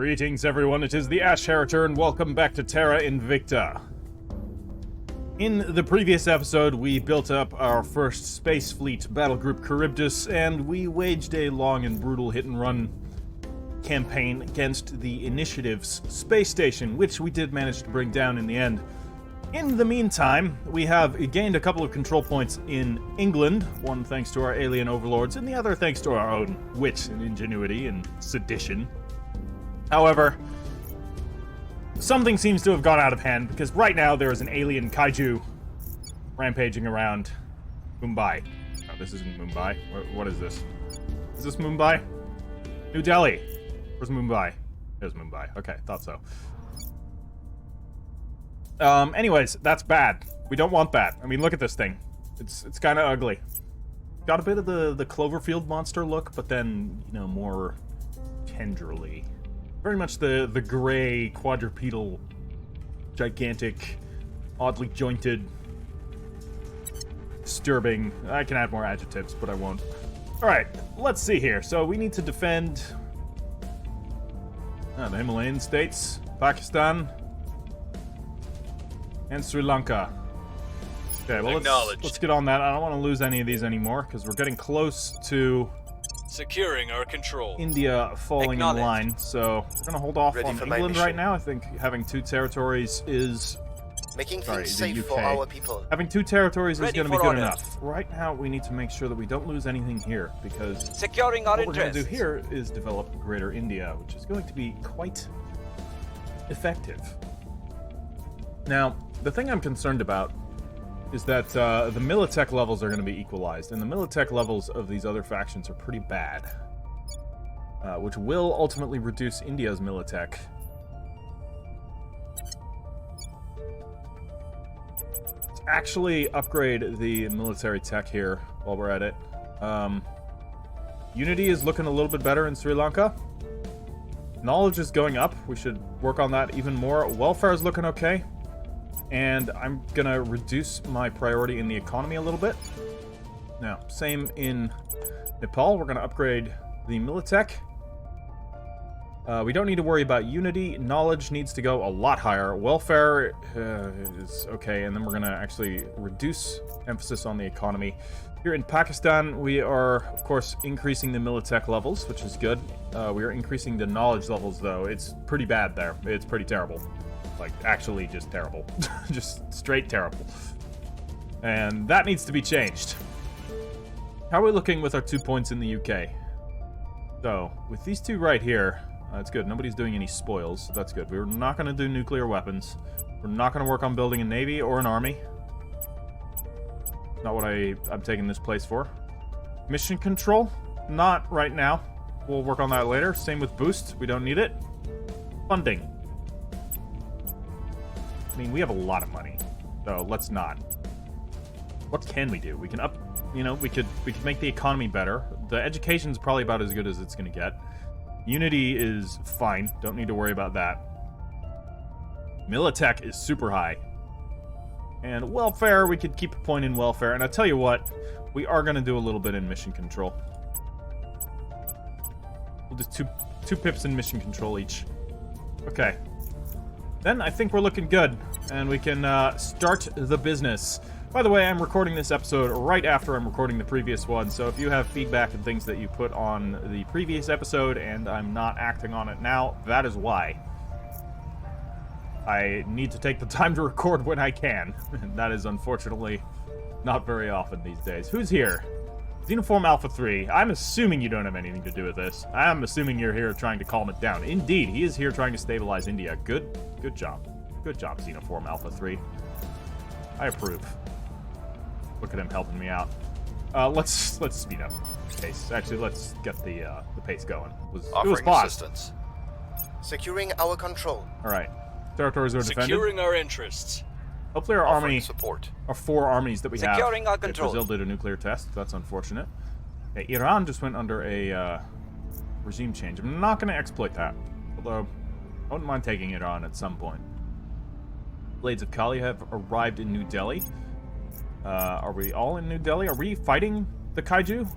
Greetings everyone, it is the Ash Heriter and welcome back to Terra Invicta. In the previous episode, we built up our first space fleet, Battle Group Charybdis, and we waged a long and brutal hit-and-run campaign against the Initiative's space station, which we did manage to bring down in the end. In the meantime, we have gained a couple of control points in England, one thanks to our alien overlords, and the other thanks to our own wit and ingenuity and sedition. However, something seems to have gone out of hand, because right now there is an alien kaiju rampaging around Mumbai. Oh, this isn't Mumbai. What is this? Is this Mumbai? New Delhi. Where's Mumbai? There's Mumbai. Okay, thought so. Anyways, that's bad. We don't want that. I mean, look at this thing. It's kind of ugly. Got a bit of the Cloverfield monster look, but then, you know, more tenderly. Very much the gray, quadrupedal, gigantic, oddly jointed, disturbing. I can add more adjectives, but I won't. Alright, let's see here. So we need to defend the Himalayan states, Pakistan, and Sri Lanka. Okay, well, let's get on that. I don't want to lose any of these anymore, because we're getting close to securing our control. India falling in line, so we're going to hold off on England right now. I think having two territories is... Making things safe for our people. Having two territories is going to be good enough. Right now, we need to make sure that we don't lose anything here, because securing our what we're going to do here is develop Greater India, which is going to be quite effective. Now, the thing I'm concerned about is that the Militech levels are going to be equalized, and the Militech levels of these other factions are pretty bad, which will ultimately reduce India's Militech. Let's actually upgrade the military tech here while we're at it. Unity is looking a little bit better in Sri Lanka. Knowledge is going up. We should work on that even more. Welfare is looking okay. And I'm gonna reduce my priority in the economy a little bit. Now, same in Nepal. We're gonna upgrade the Militech. We don't need to worry about unity. Knowledge needs to go a lot higher. Welfare is okay, and then we're gonna actually reduce emphasis on the economy. Here in Pakistan, we are, of course, increasing the Militech levels, which is good. We are increasing the knowledge levels, though. It's pretty bad there. It's pretty terrible. Like, actually just terrible. Just straight terrible. And that needs to be changed. How are we looking with our 2 points in the UK? So, with these two right here, that's good. Nobody's doing any spoils, so that's good. We're not going to do nuclear weapons. We're not going to work on building a navy or an army. Not what I'm taking this place for. Mission control? Not right now. We'll work on that later. Same with boost. We don't need it. Funding. I mean, we have a lot of money, so let's not. What can we do? We can we could make the economy better. The education's probably about as good as it's going to get. Unity is fine. Don't need to worry about that. Militech is super high. And welfare, we could keep a point in welfare. And I'll tell you what, we are going to do a little bit in mission control. We'll do two pips in mission control each. Okay. Then I think we're looking good, and we can start the business. By the way, I'm recording this episode right after I'm recording the previous one, so if you have feedback and things that you put on the previous episode and I'm not acting on it now, that is why. I need to take the time to record when I can, and that is unfortunately not very often these days. Who's here? Xenoform Alpha 3. I'm assuming you don't have anything to do with this. I'm assuming you're here trying to calm it down. Indeed, he is here trying to stabilize India. Good job. Good job, Xenoform Alpha 3. I approve. Look at him helping me out. Let's speed up the pace. Actually, let's get the pace going. It was paused. Assistance. Securing our control. All right. Territories are defended. Securing our interests. Hopefully our army, support. our 4 armies that we have. Securing our control. Brazil did a nuclear test. That's unfortunate. Okay, Iran just went under a regime change. I'm not going to exploit that. Although, I wouldn't mind taking Iran at some point. Blades of Kali have arrived in New Delhi. Are we all in New Delhi? Are we fighting the kaiju?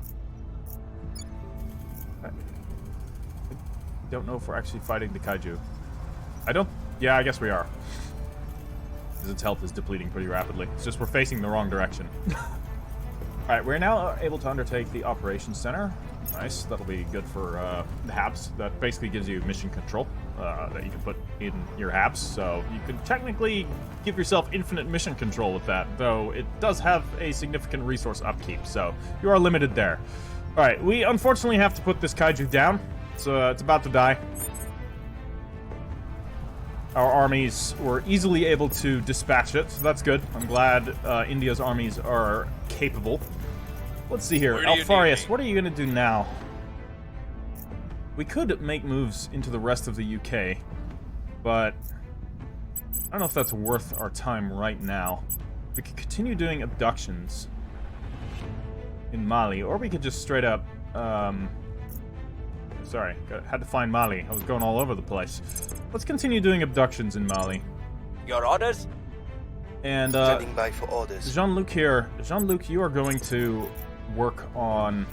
don't know if we're actually fighting the kaiju. Yeah, I guess we are. Because its health is depleting pretty rapidly. It's just we're facing the wrong direction. Alright, we're now able to undertake the Operations Center. Nice, that'll be good for the HABs. That basically gives you mission control that you can put in your HABs. So you can technically give yourself infinite mission control with that, though it does have a significant resource upkeep, so you are limited there. Alright, we unfortunately have to put this kaiju down. It's about to die. Our armies were easily able to dispatch it, so that's good. I'm glad India's armies are capable. Let's see here. Alfarius, what are you going to do now? We could make moves into the rest of the UK, but I don't know if that's worth our time right now. We could continue doing abductions in Mali, or we could just straight up... Sorry, had to find Mali. I was going all over the place. Let's continue doing abductions in Mali. Your orders? And standing by for orders. Jean-Luc here. Jean-Luc, you are going to work on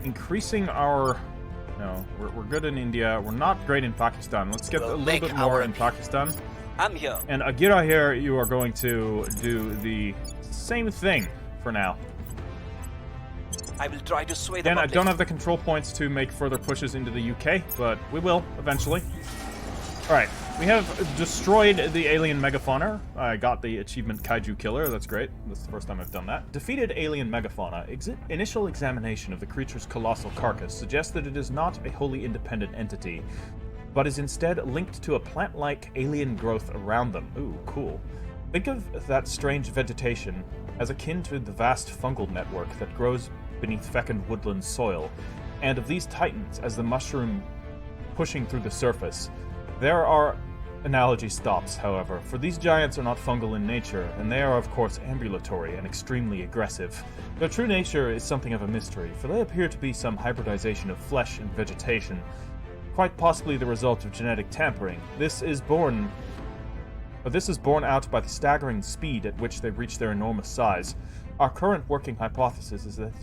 increasing our... No, we're good in India. We're not great in Pakistan. Let's get a little bit more in Pakistan. I'm here. And Agira here, you are going to do the same thing for now. I will try to sway them. Again, I don't have the control points to make further pushes into the UK, but we will eventually. Alright, we have destroyed the alien megafauna. I got the achievement Kaiju Killer, that's great. That's the first time I've done that. Defeated alien megafauna. Initial examination of the creature's colossal carcass suggests that it is not a wholly independent entity, but is instead linked to a plant-like alien growth around them. Ooh, cool. Think of that strange vegetation as akin to the vast fungal network that grows beneath fecund woodland soil, and of these titans as the mushroom pushing through the surface. There are analogy stops, however, for these giants are not fungal in nature, and they are of course ambulatory and extremely aggressive. Their true nature is something of a mystery, for they appear to be some hybridization of flesh and vegetation, quite possibly the result of genetic tampering. This is borne out by the staggering speed at which they reach their enormous size. Our current working hypothesis is that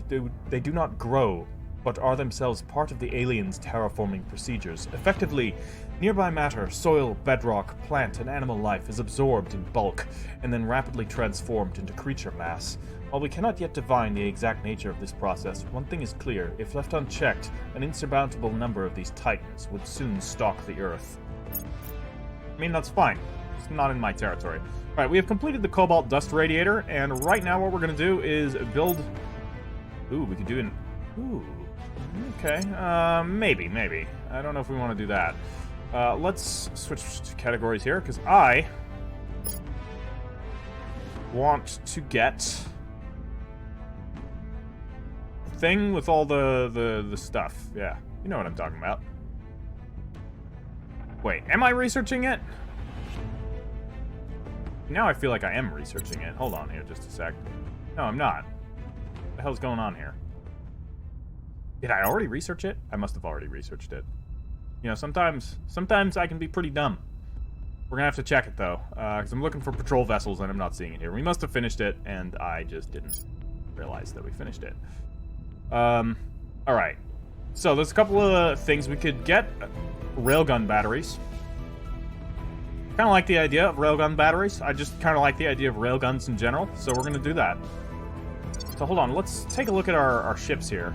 they do not grow, but are themselves part of the aliens' terraforming procedures. Effectively, nearby matter, soil, bedrock, plant, and animal life is absorbed in bulk, and then rapidly transformed into creature mass. While we cannot yet divine the exact nature of this process, one thing is clear: if left unchecked, an insurmountable number of these titans would soon stalk the Earth. I mean, that's fine. It's not in my territory. Alright, we have completed the Cobalt Dust Radiator, and right now what we're going to do is build... Ooh, we could do an... Ooh. Okay, maybe. I don't know if we want to do that. Let's switch to categories here, because I want to get a thing with all the stuff. Yeah, you know what I'm talking about. Wait, am I researching it? Now I feel like I am researching it. Hold on here just a sec. No, I'm not. What the hell's going on here? Did I already research it? I must have already researched it. You know, sometimes I can be pretty dumb. We're gonna have to check it, though, because I'm looking for patrol vessels and I'm not seeing it here. We must have finished it, and I just didn't realize that we finished it. Alright. So, there's a couple of things. We could get railgun batteries. Kind of like the idea of railgun batteries. I just kind of like the idea of railguns in general, so we're going to do that. So hold on, let's take a look at our ships here.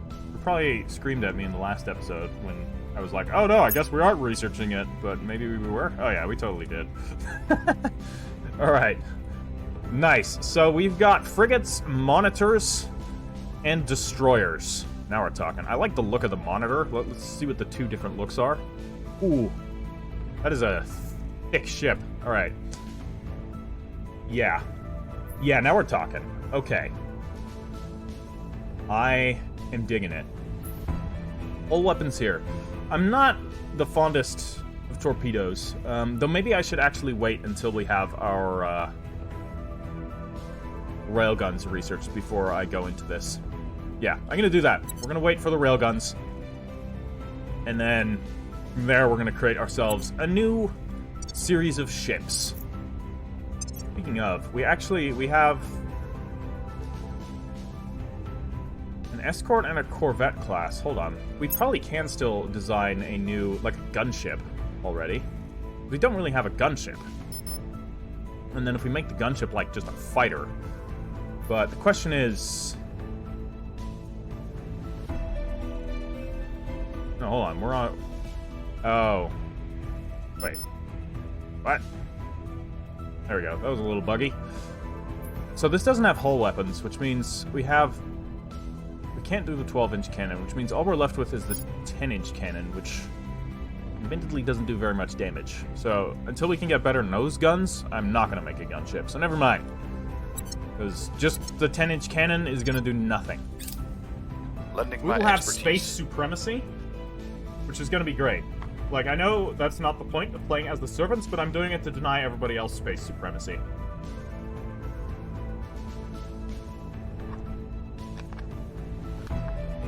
You probably screamed at me in the last episode when I was like, oh no, I guess we aren't researching it, but maybe we were. Oh yeah, we totally did. Alright. Nice. So we've got frigates, monitors, and destroyers. Now we're talking. I like the look of the monitor. Let's see what the two different looks are. Ooh. That is a thick ship. Alright. Yeah. Yeah, now we're talking. Okay. I am digging it. All weapons here. I'm not the fondest of torpedoes, though maybe I should actually wait until we have our railguns researched before I go into this. Yeah, I'm going to do that. We're going to wait for the railguns. And then from there, we're going to create ourselves a new series of ships. Speaking of, we have an An escort and a corvette class. Hold on. We probably can still design a new, like, a gunship already. We don't really have a gunship. And then if we make the gunship, like, just a fighter. But the question is... No, hold on. We're on... Oh. Wait. What? There we go. That was a little buggy. So this doesn't have hull weapons, which means we have... We can't do the 12-inch cannon, which means all we're left with is the 10-inch cannon, which admittedly doesn't do very much damage. So until we can get better nose guns, I'm not going to make a gunship. So never mind. Because just the 10-inch cannon is going to do nothing. Lending We my will have expertise. space supremacy, which is going to be great. Like, I know that's not the point of playing as the servants, but I'm doing it to deny everybody else space supremacy.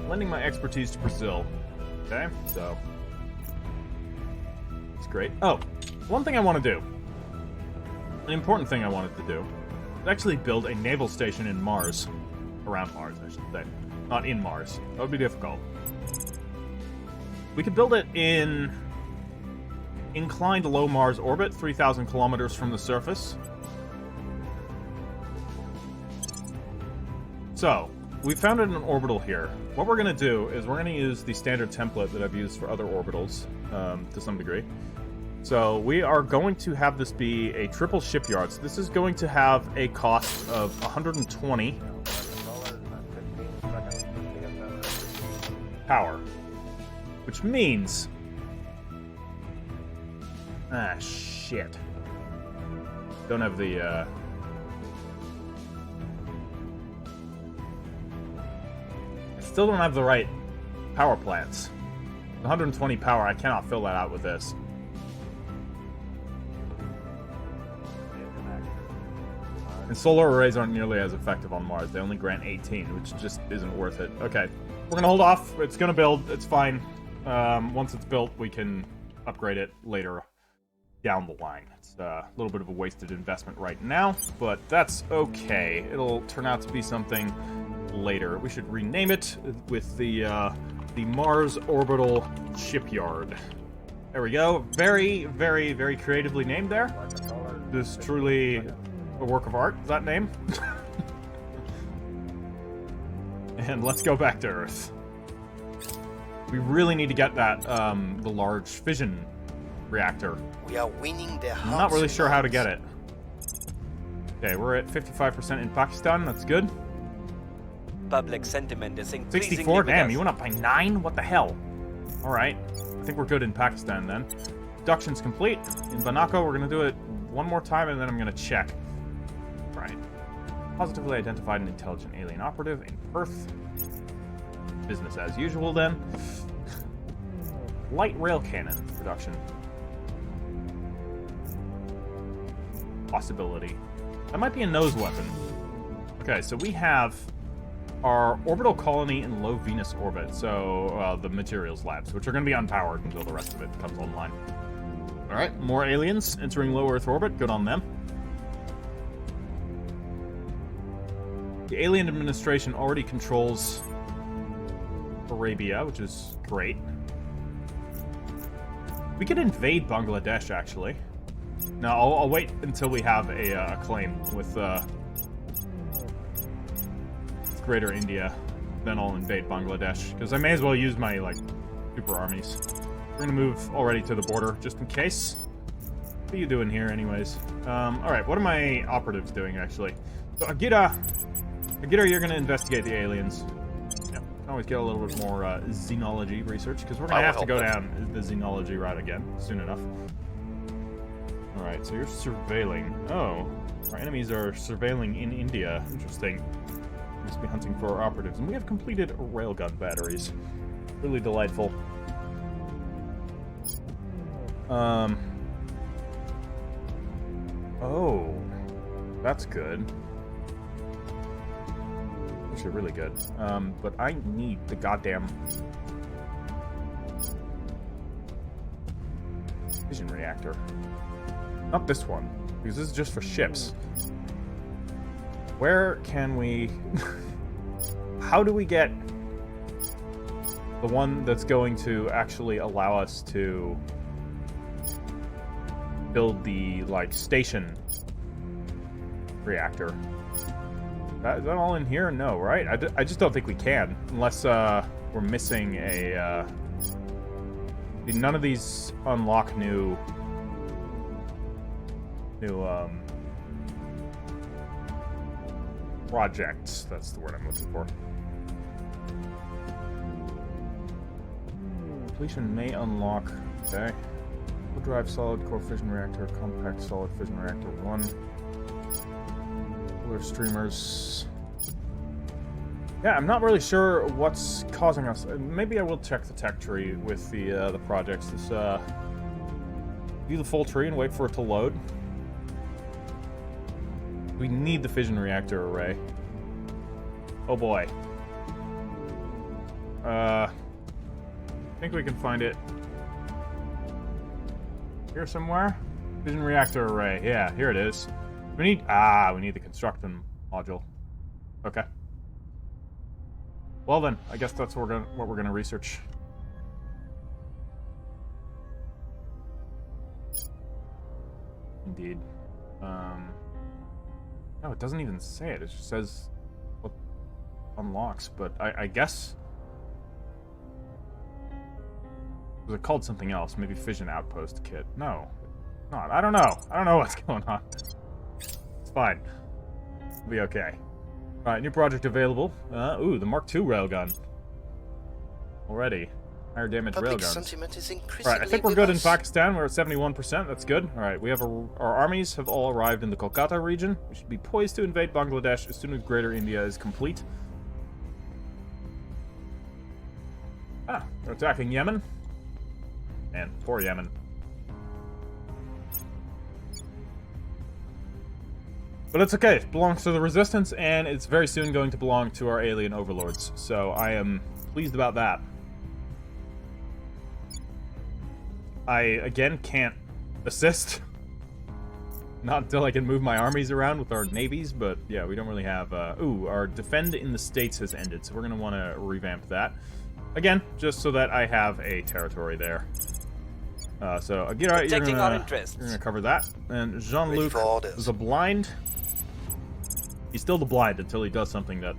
Lending my expertise to Brazil. Okay, so... It's great. Oh, one thing I want to do. An important thing I wanted to do. Is actually build a naval station in Mars. Around Mars, I should say. Not in Mars. That would be difficult. We could build it in... inclined low Mars orbit, 3,000 kilometers from the surface. So, we found an orbital here. What we're going to do is we're going to use the standard template that I've used for other orbitals, to some degree. So, we are going to have this be a triple shipyard. So this is going to have a cost of 120 power. Which means... Ah, shit. Don't have the, I still don't have the right power plants. 120 power, I cannot fill that out with this. And solar arrays aren't nearly as effective on Mars. They only grant 18, which just isn't worth it. Okay, we're gonna hold off. It's gonna build. It's fine. Once it's built, we can upgrade it later down the line. It's a little bit of a wasted investment right now, but that's okay. It'll turn out to be something later. We should rename it with the Mars Orbital Shipyard. There we go. Very, very, very creatively named there. This is truly a work of art, that name. And let's go back to Earth. We really need to get that, the large fission reactor. We are winning their hearts. I'm not really sure how to get it. Okay, we're at 55% in Pakistan. That's good. Public sentiment is increasingly 64? with Damn, us. you went up by 9? What the hell? Alright. I think we're good in Pakistan then. Abduction's complete. In Banako, we're going to do it one more time and then I'm going to check. Right. Positively identified an intelligent alien operative in Perth. Business as usual then. Light rail cannon production. Possibility. That might be a nose weapon. Okay, so we have our orbital colony in low Venus orbit, so the materials labs, which are going to be unpowered until the rest of it comes online. Alright, more aliens entering low Earth orbit. Good on them. The alien administration already controls Arabia, which is great. We could invade Bangladesh, actually. No, I'll wait until we have a claim with Greater India. Then I'll invade Bangladesh. Because I may as well use my, like, super armies. We're gonna move already to the border, just in case. What are you doing here, anyways? Alright, what are my operatives doing, actually? So, Agita, you're gonna investigate the aliens. Yeah, can always get a little bit more xenology research, because we're gonna have to go down the xenology route again, soon enough. Alright, so you're surveilling. Oh, our enemies are surveilling in India. Interesting. Must be hunting for our operatives. And we have completed railgun batteries. Really delightful. Oh. That's good. Actually, really good. But I need the goddamn fission reactor. Not this one, because this is just for ships. Where can we... How do we get The one that's going to actually allow us to build the, like, station reactor. Is that all in here? No, right? I just don't think we can. Unless, we're missing a, none of these unlock new, projects. That's the word I'm looking for. Completion may unlock. Okay. Full drive solid core fission reactor, compact solid fission reactor 1. Cooler streamers. Yeah, I'm not really sure what's causing us. Maybe I will check the tech tree with the projects. This view the full tree and wait for it to load. We need the fission reactor array. Oh boy. I think we can find it here somewhere. Fission reactor array. Yeah, here it is. We need the construction module. Okay. Well then, I guess that's what we're gonna research. Indeed. No, it doesn't even say it. It just says what unlocks, but I guess... Was it called something else? Maybe Fission Outpost Kit. No. Not. I don't know. I don't know what's going on. It's fine. It'll be okay. Alright, new project available. Ooh, the Mark II railgun. Already. Higher damage Public railguns. sentiment is increasingly Alright, I think we're good in with us. Pakistan. We're at 71%. That's good. Alright, we have our armies have all arrived in the Kolkata region. We should be poised to invade Bangladesh as soon as Greater India is complete. They're attacking Yemen. Man, poor Yemen. But it's okay. It belongs to the Resistance, and it's very soon going to belong to our alien overlords. So I am pleased about that. I, again, can't assist. Not until I can move my armies around with our navies, but yeah, we don't really have... our defend in the States has ended, so we're going to want to revamp that. Again, just so that I have a territory there. So, you're gonna cover that. And Jean-Luc the Blind. He's still the Blind until he does something that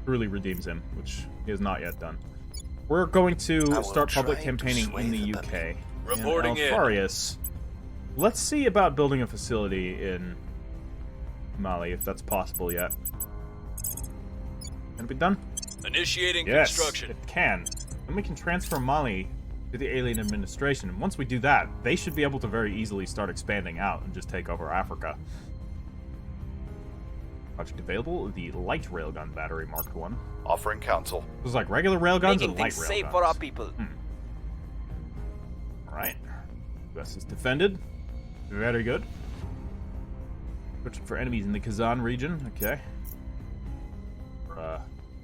truly redeems him, which he has not yet done. We're going to start public campaigning in the UK. Reporting in. Alfarius. Let's see about building a facility in Mali, if that's possible yet. Can it be done? Initiating Yes, construction. it can. Then we can transfer Mali to the alien administration. And once we do that, they should be able to very easily start expanding out and just take over Africa. Project available, the light railgun battery Mark 1. Offering counsel. It was like regular railguns Making and light things railguns. safe for our people. Alright. US is defended. Very good. Searching for enemies in the Kazan region. Okay.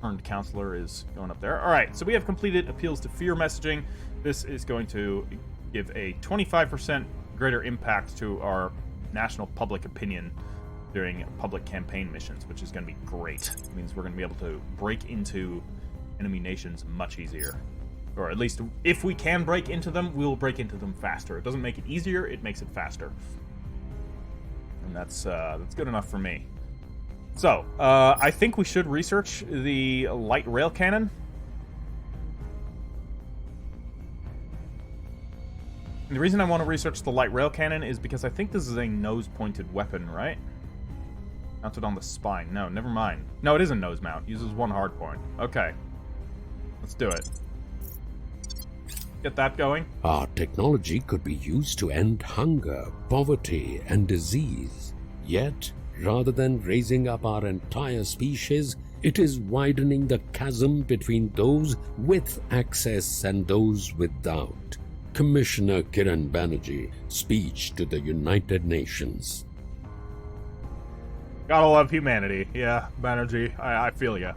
Earned counselor is going up there. Alright, so we have completed appeals to fear messaging. This is going to give a 25% greater impact to our national public opinion during public campaign missions, which is going to be great. It means we're going to be able to break into enemy nations much easier. Or at least, if we can break into them, we'll break into them faster. It doesn't make it easier, it makes it faster. And that's good enough for me. So, I think we should research the light rail cannon. And the reason I want to research the light rail cannon is because I think this is a nose-pointed weapon, right? Mounted on the spine. No, never mind. No, it is a nose mount. Uses one hard point. Okay. Let's do it. Get that going. Our technology could be used to end hunger, poverty, and disease. Yet, rather than raising up our entire species, it is widening the chasm between those with access and those without. Commissioner Kiran Banerjee, speech to the United Nations. Gotta love humanity. Yeah, Banerjee, I feel ya.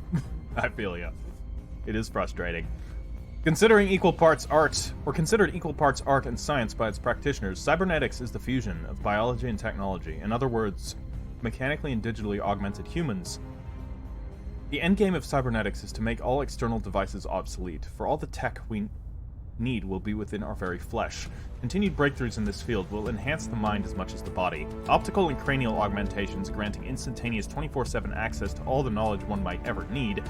I feel ya. It is frustrating. Considered equal parts art and science by its practitioners, cybernetics is the fusion of biology and technology. In other words, mechanically and digitally augmented humans. The endgame of cybernetics is to make all external devices obsolete, for all the tech we need will be within our very flesh. Continued breakthroughs in this field will enhance the mind as much as the body. Optical and cranial augmentations granting instantaneous 24/7 access to all the knowledge one might ever need,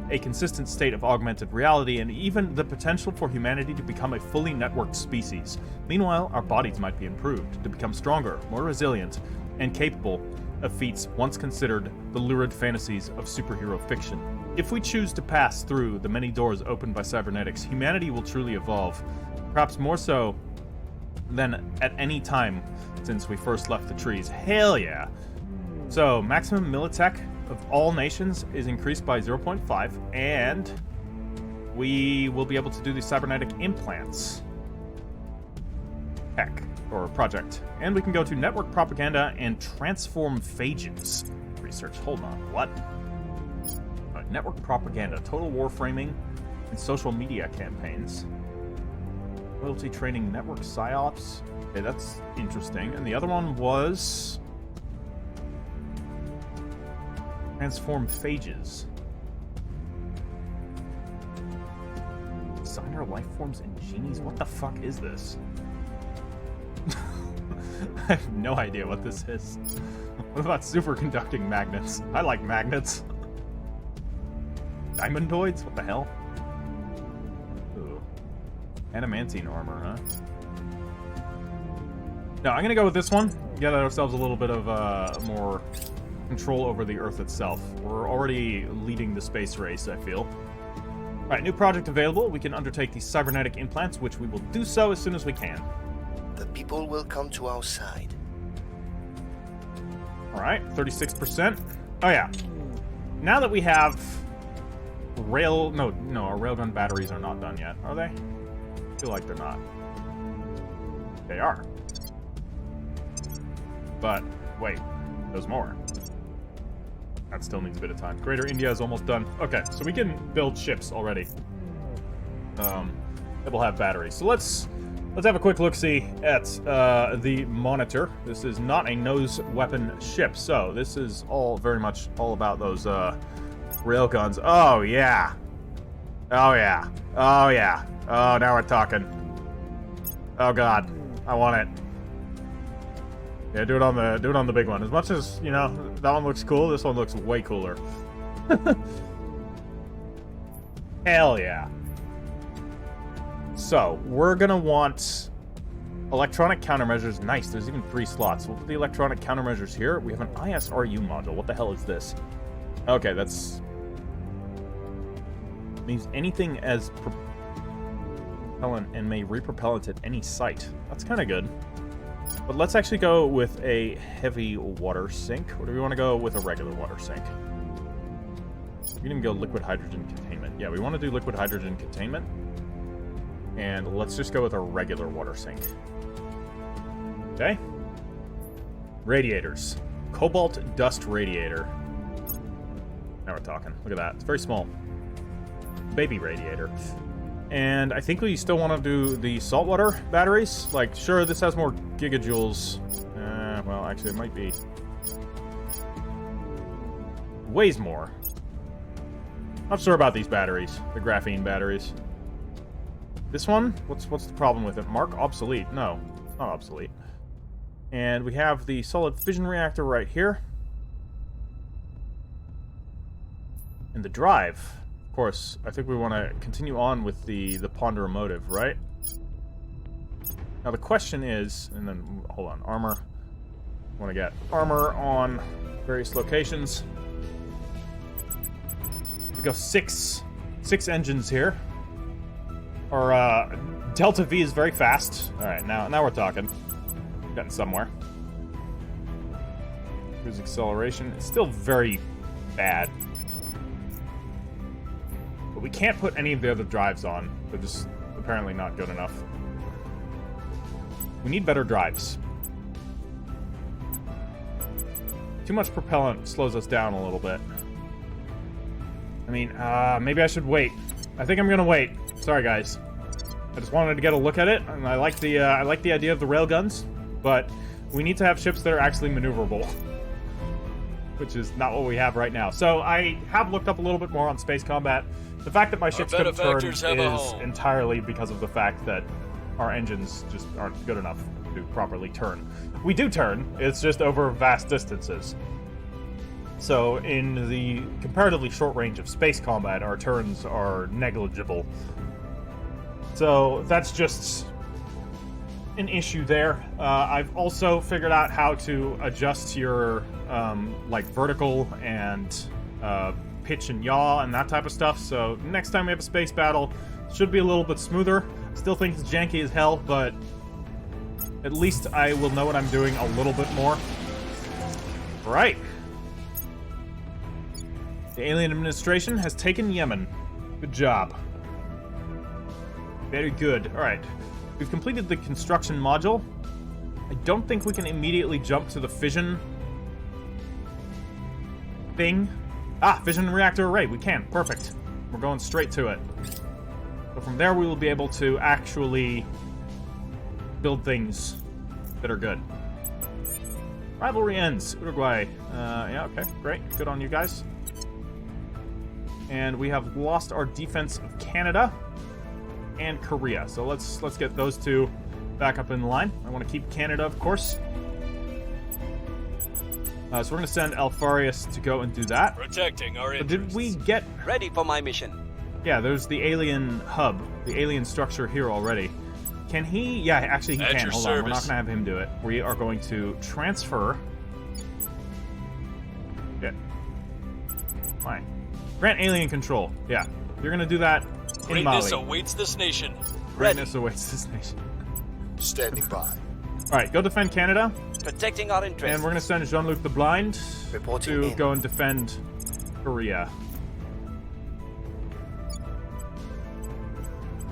a consistent state of augmented reality, and even the potential for humanity to become a fully networked species. Meanwhile, our bodies might be improved, to become stronger, more resilient, and capable of feats once considered the lurid fantasies of superhero fiction. If we choose to pass through the many doors opened by cybernetics, humanity will truly evolve, perhaps more so than at any time since we first left the trees. Hell yeah! So, maximum militech of all nations is increased by 0.5, and we will be able to do these cybernetic implants. Tech, or project. And we can go to network propaganda and transform phages. Research, hold on, what? Network propaganda, total warframing, and social media campaigns. Loyalty training, network psyops. Okay, that's interesting. And the other one was transform phages. Designer life forms and genies? What the fuck is this? I have no idea what this is. What about superconducting magnets? I like magnets. Diamondoids? What the hell? Ooh. Adamantine armor, huh? No, I'm gonna go with this one. Get ourselves a little bit of more control over the Earth itself. We're already leading the space race, I feel. Alright, new project available. We can undertake these cybernetic implants, which we will do so as soon as we can. The people will come to our side. Alright, 36%. Oh yeah. Now that we have our railgun batteries are not done yet, are they? I feel like they're not. They are. But, wait, there's more. That still needs a bit of time. Greater India is almost done. Okay, so we can build ships already. That will have batteries. So let's have a quick look-see at the monitor. This is not a nose weapon ship, so this is all very much all about those railguns. Oh yeah. Oh yeah. Oh yeah. Oh, now we're talking. Oh god, I want it. Yeah, do it on the big one. As much as, you know, that one looks cool, this one looks way cooler. Hell yeah. So, we're gonna want electronic countermeasures. Nice, there's even 3 slots. We'll put the electronic countermeasures here. We have an ISRU module. What the hell is this? Okay, that's... means anything as propellant and may repropellant at any site. That's kind of good. But let's actually go with a heavy water sink. Or do we want to go with a regular water sink? We can go liquid hydrogen containment. Yeah, we want to do liquid hydrogen containment. And let's just go with a regular water sink. Okay. Radiators. Cobalt dust radiator. Now we're talking. Look at that. It's very small. Baby radiator. And I think we still want to do the saltwater batteries. Like, sure, this has more gigajoules. Well, actually, it might be. Weighs more. Not sure about these batteries. The graphene batteries. This one? What's the problem with it? Mark obsolete. No, it's not obsolete. And we have the solid fission reactor right here. And the drive. Of course, I think we want to continue on with the ponderomotive, right? Now the question is, and then, hold on, armor. I want to get armor on various locations. We go six engines here. Our Delta V is very fast. Alright, now we're talking. Getting somewhere. Cruise acceleration. It's still very bad. But we can't put any of the other drives on. They're just apparently not good enough. We need better drives. Too much propellant slows us down a little bit. I mean, maybe I should wait. I think I'm gonna wait. Sorry, guys. I just wanted to get a look at it, and I like the idea of the railguns, but we need to have ships that are actually maneuverable. which is not what we have right now. So I have looked up a little bit more on space combat. The fact that my ships couldn't turn benefactors have a is home. entirely because of the fact that our engines just aren't good enough to properly turn. We do turn, it's just over vast distances. So in the comparatively short range of space combat, our turns are negligible. So that's just an issue there. I've also figured out how to adjust your like vertical and pitch and yaw and that type of stuff. So next time we have a space battle, it should be a little bit smoother. Still think it's janky as hell, but at least I will know what I'm doing a little bit more. Right. The alien administration has taken Yemen. Good job. Very good. Alright. We've completed the construction module. I don't think we can immediately jump to the fission thing. Ah, fission reactor array. We can. Perfect. We're going straight to it. So from there we will be able to actually build things that are good. Rivalry ends. Uruguay. Yeah, okay. Great. Good on you guys. And we have lost our defense of Canada and Korea. So let's get those two back up in line. I want to keep Canada, of course. So we're going to send Alfarius to go and do that. Protecting our So interests. did we get... Ready for my mission. Yeah, there's the alien hub, the alien structure here already. Can he... Yeah, actually he At can. your Hold on, we're not service. going to have him do it. We are going to transfer... Yeah. Fine. Grant alien control. Yeah. You're going to do that in Greatness Mali. awaits this nation. Greatness awaits this nation. Standing by. Alright, go defend Canada. Protecting our interests. And we're going to send Jean-Luc the Blind Reporting to in. go and defend Korea.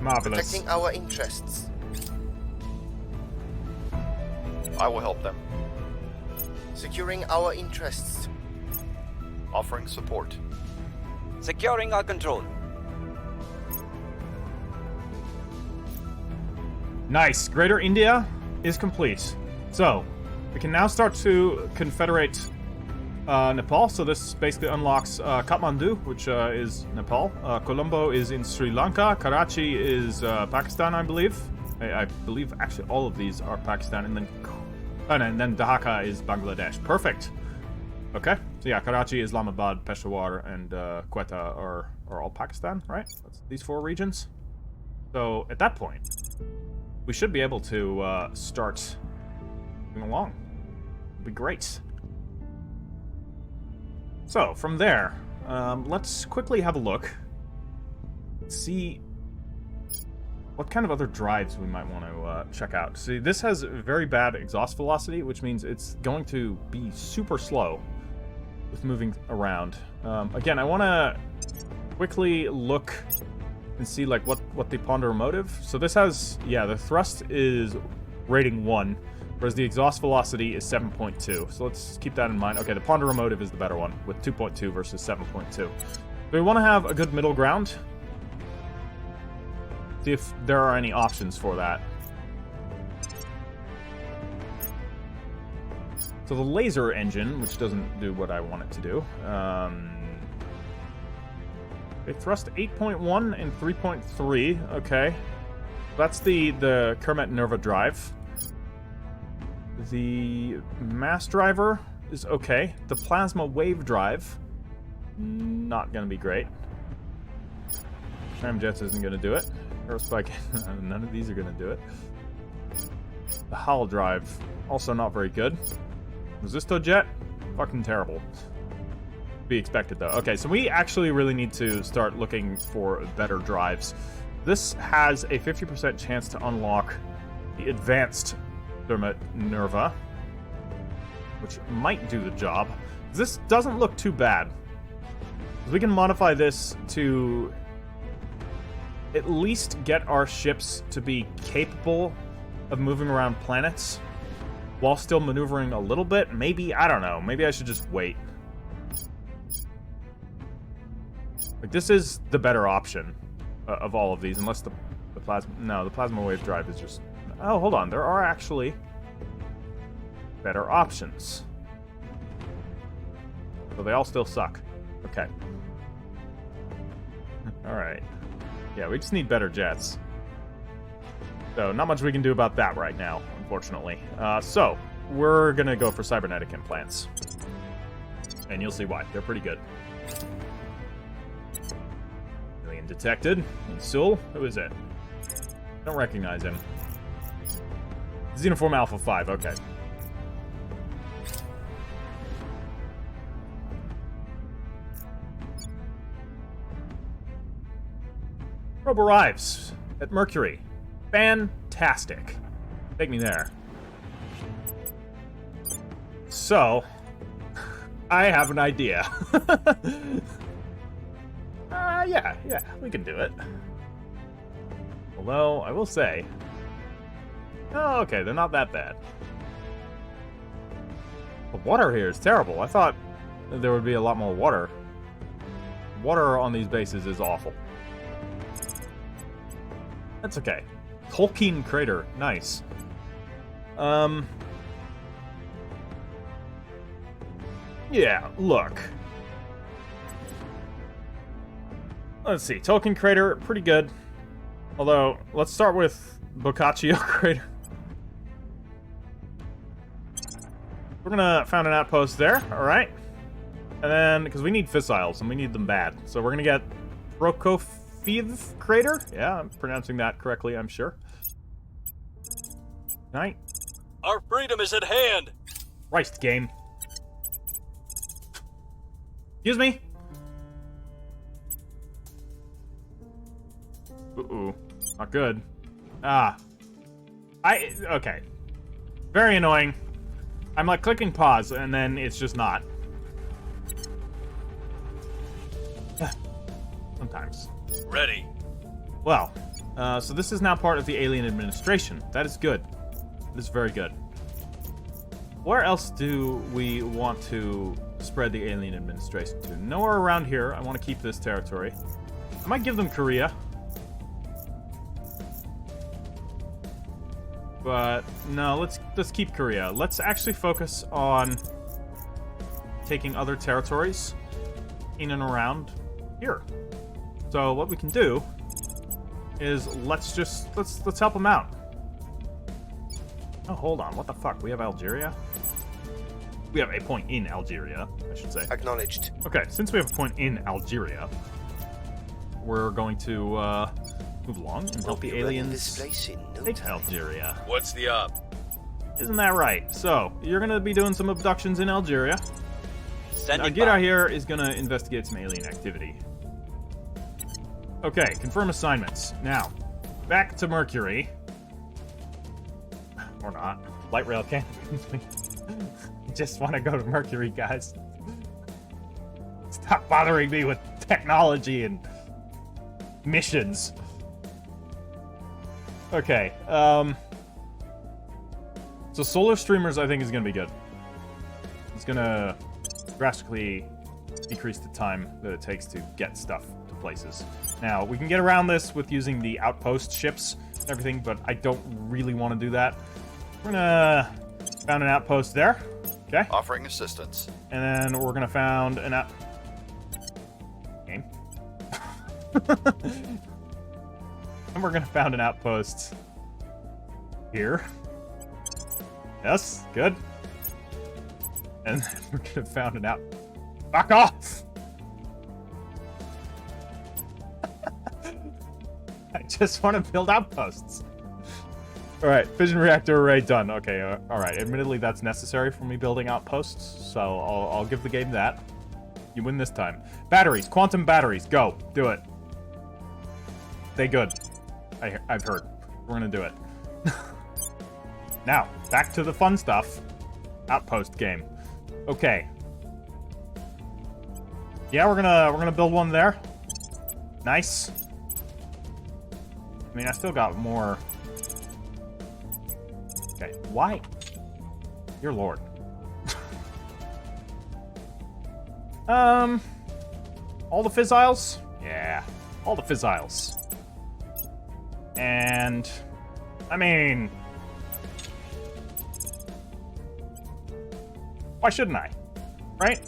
Marvelous. Protecting our interests. I will help them. Securing our interests. Offering support. Securing our control. Nice. Greater India is complete. So, we can now start to confederate Nepal. So this basically unlocks Kathmandu, which is Nepal. Colombo is in Sri Lanka. Karachi is Pakistan, I believe. I believe actually all of these are Pakistan. And then Dhaka is Bangladesh. Perfect. Okay. So yeah, Karachi, Islamabad, Peshawar, and Quetta are all Pakistan, right? That's these four regions. So at that point, we should be able to start moving along. It'll be great. So from there, let's quickly have a look. See what kind of other drives we might want to check out. See, this has very bad exhaust velocity, which means it's going to be super slow with moving around. Again, I want to quickly look and see like what the ponderomotive. So this has, yeah, the thrust is rating 1, whereas the exhaust velocity is 7.2. So let's keep that in mind. Okay, the ponderomotive is the better one with 2.2 versus 7.2. So we want to have a good middle ground. See if there are any options for that. So the laser engine, which doesn't do what I want it to do. They thrust 8.1 and 3.3. Okay, that's the Kermet Nerva drive. The mass driver is okay. The plasma wave drive, not gonna be great. Tramjets isn't gonna do it. Aerospike, none of these are gonna do it. The Hull drive, also not very good. Resistojet, fucking terrible. Be expected though. Okay, so we actually really need to start looking for better drives. This has a 50% chance to unlock the advanced Thermit Nerva, which might do the job. This doesn't look too bad. We can modify this to at least get our ships to be capable of moving around planets while still maneuvering a little bit. Maybe, I don't know, maybe I should just wait. Like, this is the better option of all of these, unless the plasma... No, the plasma wave drive is just... Oh, hold on, there are actually better options. So they all still suck. Okay. Alright. Yeah, we just need better jets. So, not much we can do about that right now, unfortunately. So, we're gonna go for cybernetic implants. And you'll see why. They're pretty good. Alien detected. Sul, who is it? Don't recognize him. Xenoform Alpha 5, okay. Probe arrives at Mercury. Fantastic. Take me there. So, I have an idea. Yeah, we can do it. Although, I will say... Oh, okay, they're not that bad. The water here is terrible. I thought there would be a lot more water. Water on these bases is awful. That's okay. Tolkien Crater. Nice. Yeah, look. Let's see. Tolkien Crater, pretty good. Although, let's start with Boccaccio Crater. We're gonna found an outpost there, alright. And then, because we need fissiles, and we need them bad. So we're gonna get Prokofiev Crater? Yeah, I'm pronouncing that correctly, I'm sure. Night. Our freedom is at hand. Christ, game. Excuse me? Uh-oh. Not good. Okay. Very annoying. I'm like clicking pause, and then it's just not. Sometimes. Ready. Well, so this is now part of the alien administration. That is good. That is very good. Where else do we want to spread the alien administration to? Nowhere around here. I want to keep this territory. I might give them Korea. But no, let's keep Korea. Let's actually focus on taking other territories in and around here. So what we can do is let's help them out. Oh, hold on. What the fuck? We have Algeria? We have a point in Algeria, I should say. Acknowledged. Okay, since we have a point in Algeria, we're going to move along and help the aliens take Algeria. What's the up? Isn't that right? So, you're going to be doing some abductions in Algeria. Standing Gira by. here is going to investigate some alien activity. Okay, confirm assignments. Now, back to Mercury. Or not. Light rail can't. I just want to go to Mercury, guys. Stop bothering me with technology and missions. Okay, so solar streamers I think is going to be good. It's going to drastically decrease the time that it takes to get stuff to places. Now, we can get around this with using the outpost ships and everything, but I don't really want to do that. We're going to found an outpost there. Okay. Offering assistance. And then we're going to found an game. And we're going to found an outpost here. Yes, good. And then we're going to found an out... Fuck off! I just want to build outposts. Alright, fission reactor array done. Okay, alright. Admittedly, that's necessary for me building outposts, so I'll give the game that. You win this time. Batteries, quantum batteries, go. Do it. Stay good. I've heard. We're gonna do it. Now, back to the fun stuff. Outpost game. Okay. Yeah, we're gonna build one there. Nice. I mean, I still got more. Okay, why? Your lord. All the fissiles? Yeah, all the fissiles. And, I mean, why shouldn't I? Right?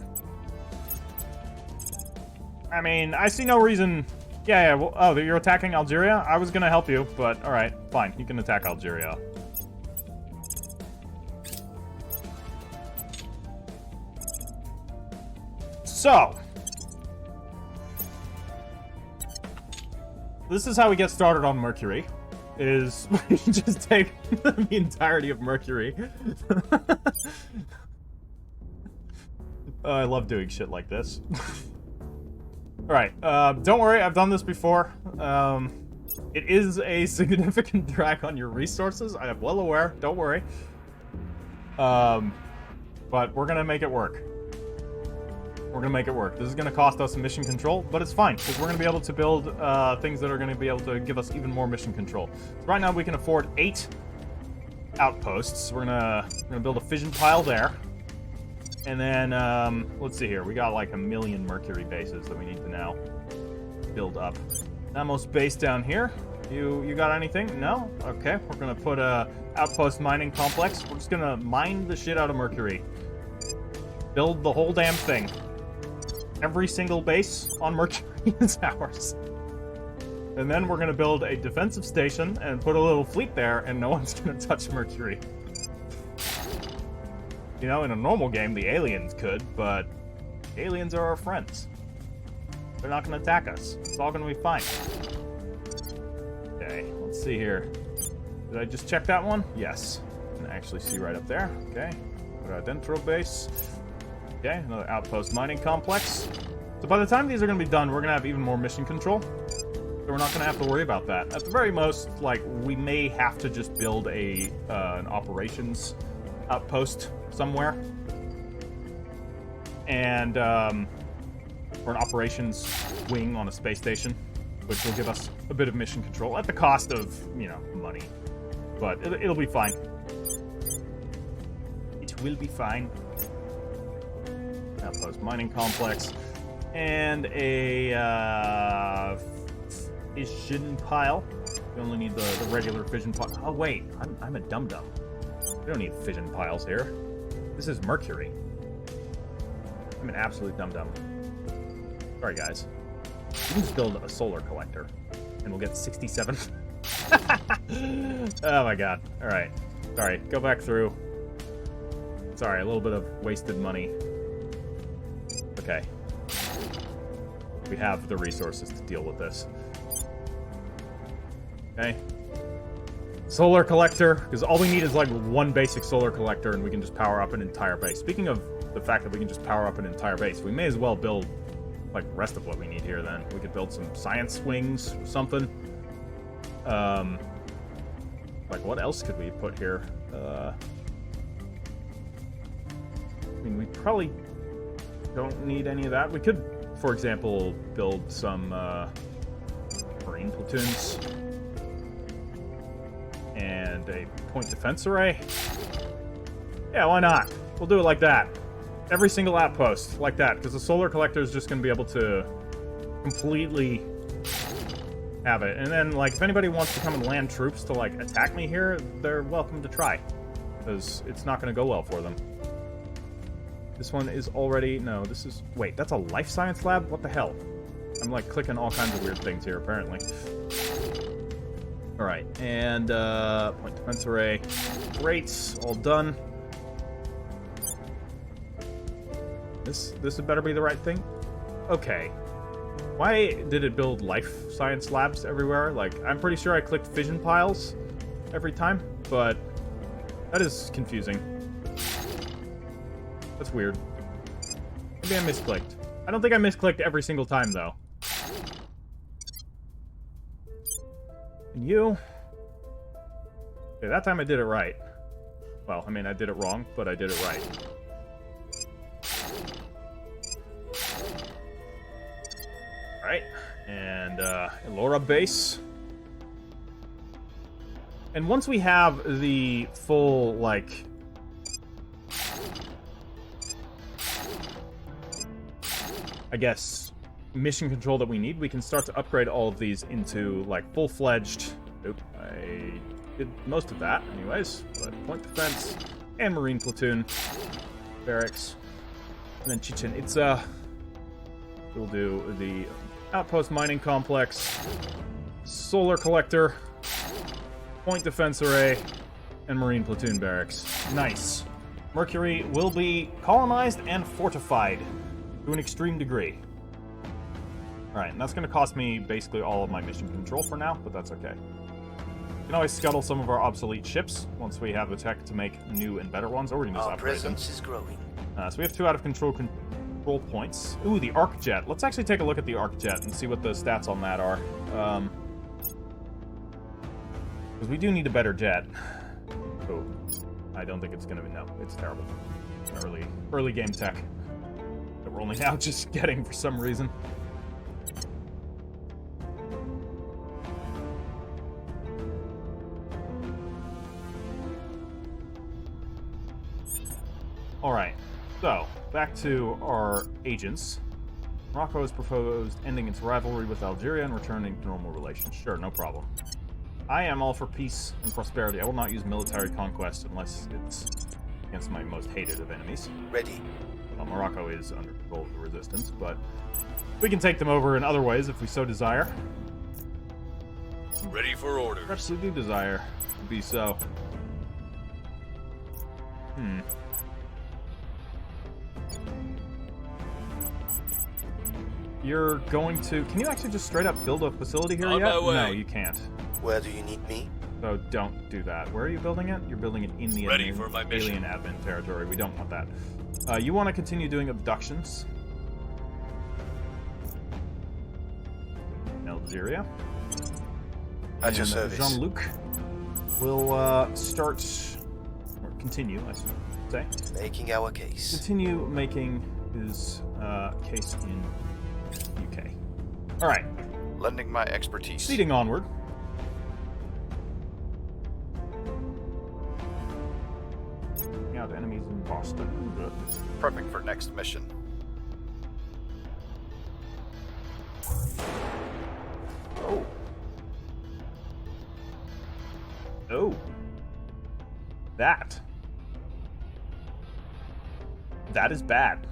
I mean, I see no reason... Yeah, well, oh, you're attacking Algeria? I was gonna help you, but alright, fine. You can attack Algeria. So... This is how we get started on Mercury. Is we just take the entirety of Mercury. I love doing shit like this. Alright, don't worry, I've done this before. It is a significant drag on your resources, I am well aware, don't worry. But we're gonna make it work. We're gonna make it work. This is gonna cost us mission control, but it's fine, because we're gonna be able to build things that are gonna be able to give us even more mission control. So right now we can afford 8 outposts. We're gonna build a fission pile there. And then, let's see here. We got like 1 million Mercury bases that we need to now build up. Namos base down here. You got anything? No? Okay, we're gonna put a outpost mining complex. We're just gonna mine the shit out of Mercury. Build the whole damn thing. Every single base on Mercury is ours. And then we're gonna build a defensive station and put a little fleet there, and no one's gonna touch Mercury. You know, in a normal game, the aliens could, but aliens are our friends. They're not going to attack us. It's all going to be fine. Okay, let's see here. Did I just check that one? Yes. I can actually see right up there. Okay. Put our Dentro base. Okay, another outpost mining complex. So by the time these are going to be done, we're going to have even more mission control. So we're not going to have to worry about that. At the very most, like, we may have to just build an operations outpost somewhere, and or an operations wing on a space station, which will give us a bit of mission control at the cost of, you know, money, but it'll be fine. It will be fine. Outpost mining complex and a fission pile. We only need the regular fission pile. Oh wait, I'm a dum-dum. We don't need fission piles here. This is Mercury. I'm an absolute dum-dum. Sorry, guys. We can just build a solar collector, and we'll get 67. Oh my god. Alright. Sorry, go back through. Sorry, a little bit of wasted money. Okay. We have the resources to deal with this. Okay. Solar collector, because all we need is like one basic solar collector and we can just power up an entire base. Speaking of the fact that we can just power up an entire base, we may as well build like the rest of what we need here then. We could build some science wings or something. Like what else could we put here? I mean, we probably don't need any of that. We could, for example, build some marine platoons. And a point defense array? Yeah, why not? We'll do it like that. Every single outpost, like that, because the solar collector is just going to be able to completely have it. And then, like, if anybody wants to come and land troops to, like, attack me here, they're welcome to try. Because it's not going to go well for them. This one is already... No, this is... Wait, that's a life science lab? What the hell? I'm, like, clicking all kinds of weird things here, apparently. Alright, and point defense array. Great, all done. This had better be the right thing. Okay. Why did it build life science labs everywhere? Like, I'm pretty sure I clicked fission piles every time, but that is confusing. That's weird. Maybe I misclicked. I don't think I misclicked every single time, though. And you... Okay, that time I did it right. Well, I mean, I did it wrong, but I did it right. Alright. And, Elora base. And once we have the full, like... I guess... mission control that we need, we can start to upgrade all of these into, like, full-fledged... Oop, I did most of that, anyways. But point defense, and marine platoon, barracks, and then Chichen Itza. We'll do the outpost mining complex, solar collector, point defense array, and marine platoon barracks. Nice. Mercury will be colonized and fortified to an extreme degree. Alright, and that's going to cost me basically all of my mission control for now, but that's okay. We can always scuttle some of our obsolete ships once we have the tech to make new and better ones, or we can just Our upgrade them. presence is growing. So we have 2 out of control points. Ooh, the arc jet. Let's actually take a look at the arc jet and see what the stats on that are. Because we do need a better jet. Oh, I don't think it's going to be... No, it's terrible. Early game tech that we're only now just getting for some reason. Alright, so, back to our agents. Morocco has proposed ending its rivalry with Algeria and returning to normal relations. Sure, no problem. I am all for peace and prosperity. I will not use military conquest unless it's against my most hated of enemies. Ready. Well, Morocco is under control of the resistance, but we can take them over in other ways if we so desire. Ready for orders. Perhaps we do desire to be so. You're going to... Can you actually just straight up build a facility here On yet? my way. No, you can't. Where do you need me? So don't do that. Where are you building it? You're building it in the Ready for my mission. alien admin territory. We don't want that. You want to continue doing abductions. Algeria. At your And, service. Jean-Luc will start... Or continue, I should say. Making our case. Continue making his case in UK. Alright, Lending my expertise. proceeding onward. Taking out enemies in Boston. Good. Prepping for next mission. Oh. Oh. That is bad.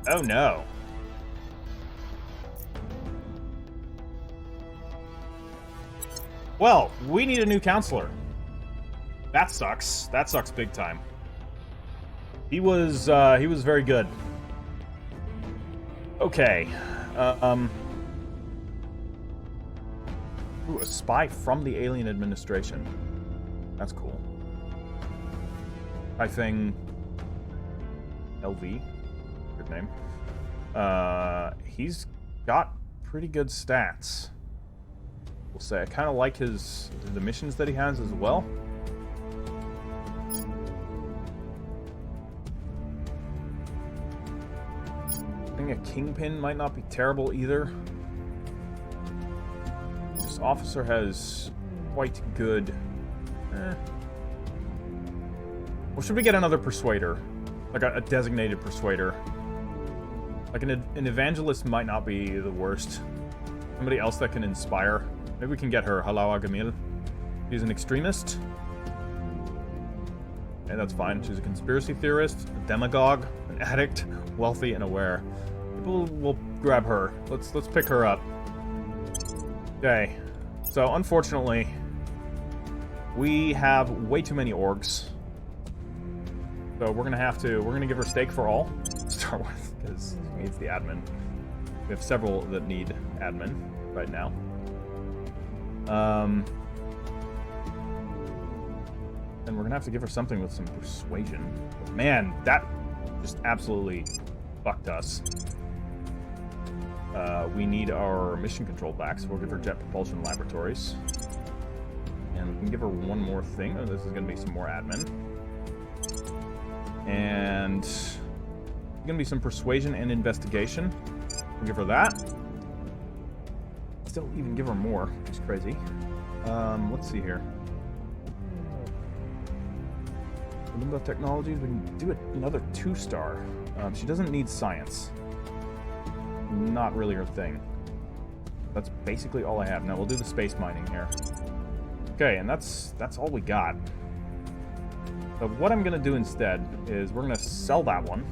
Oh no. Well, we need a new counselor. That sucks. That sucks big time. He was very good. Okay. Ooh, a spy from the alien administration. That's cool. I think LV. Good name. He's got pretty good stats. We'll say I kind of like the missions that he has as well. I think a kingpin might not be terrible either. This officer has quite good. Or should we get another persuader, like a designated persuader? Like an evangelist might not be the worst. Somebody else that can inspire. Maybe we can get her, Halawa Gamil. She's an extremist. And that's fine. She's a conspiracy theorist, a demagogue, an addict, wealthy, and aware. People will grab her. Let's pick her up. Okay. So unfortunately, we have way too many orgs. So we're gonna give her stake for all to start with, because she needs the admin. We have several that need admin right now. And we're gonna have to give her something with some persuasion. But man, that just absolutely fucked us. We need our mission control back, so we'll give her jet propulsion laboratories. And we can give her one more thing. Oh, this is gonna be some more admin. And there's gonna be some persuasion and investigation. We'll give her that. Still even give her more, which is crazy. Let's see here. Limbo Technologies, we can do another 2-star. She doesn't need science. Not really her thing. That's basically all I have. Now we'll do the space mining here. Okay, and that's all we got. So what I'm going to do instead is we're going to sell that one.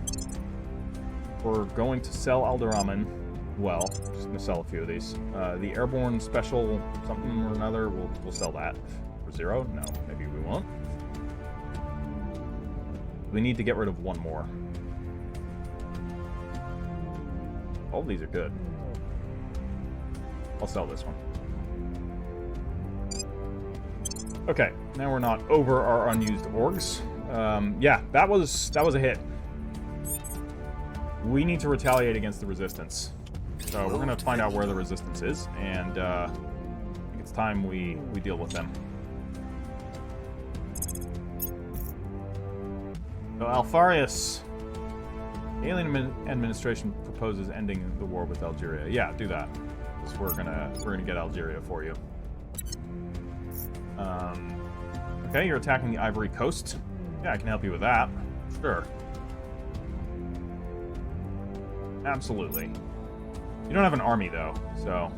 We're going to sell Alderamin. Well, just going to sell a few of these. The Airborne Special something or another, we'll sell that. For 0? No, maybe we won't. We need to get rid of one more. All of these are good. I'll sell this one. Okay, now we're not over our unused orgs. Yeah, that was a hit. We need to retaliate against the resistance. So we're gonna find out where the resistance is, and I think it's time we deal with them. So Alfarius, the alien administration proposes ending the war with Algeria. Yeah, do that. Because we're gonna get Algeria for you. Okay, you're attacking the Ivory Coast. Yeah, I can help you with that. Sure. Absolutely. You don't have an army, though, so...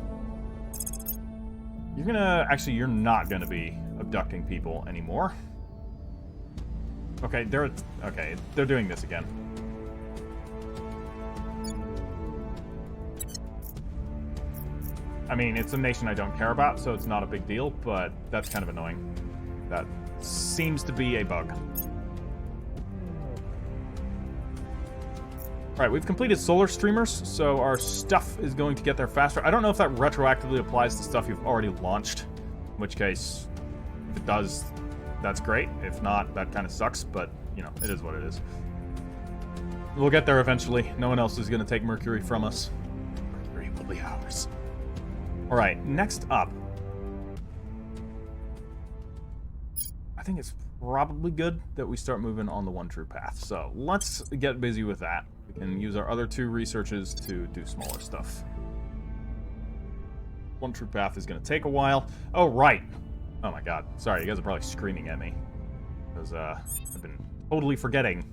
You're gonna... Actually, you're not gonna be abducting people anymore. Okay, they're doing this again. I mean, it's a nation I don't care about, so it's not a big deal, but that's kind of annoying. That seems to be a bug. Alright, we've completed solar streamers, so our stuff is going to get there faster. I don't know if that retroactively applies to stuff you've already launched, in which case, if it does, that's great. If not, that kind of sucks, but, you know, it is what it is. We'll get there eventually. No one else is going to take Mercury from us. Mercury will be ours. Alright, next up. I think it's probably good that we start moving on the one true path. So let's get busy with that. We can use our other 2 researches to do smaller stuff. One true path is going to take a while. Oh, right. Oh my god. Sorry, you guys are probably screaming at me. Because I've been totally forgetting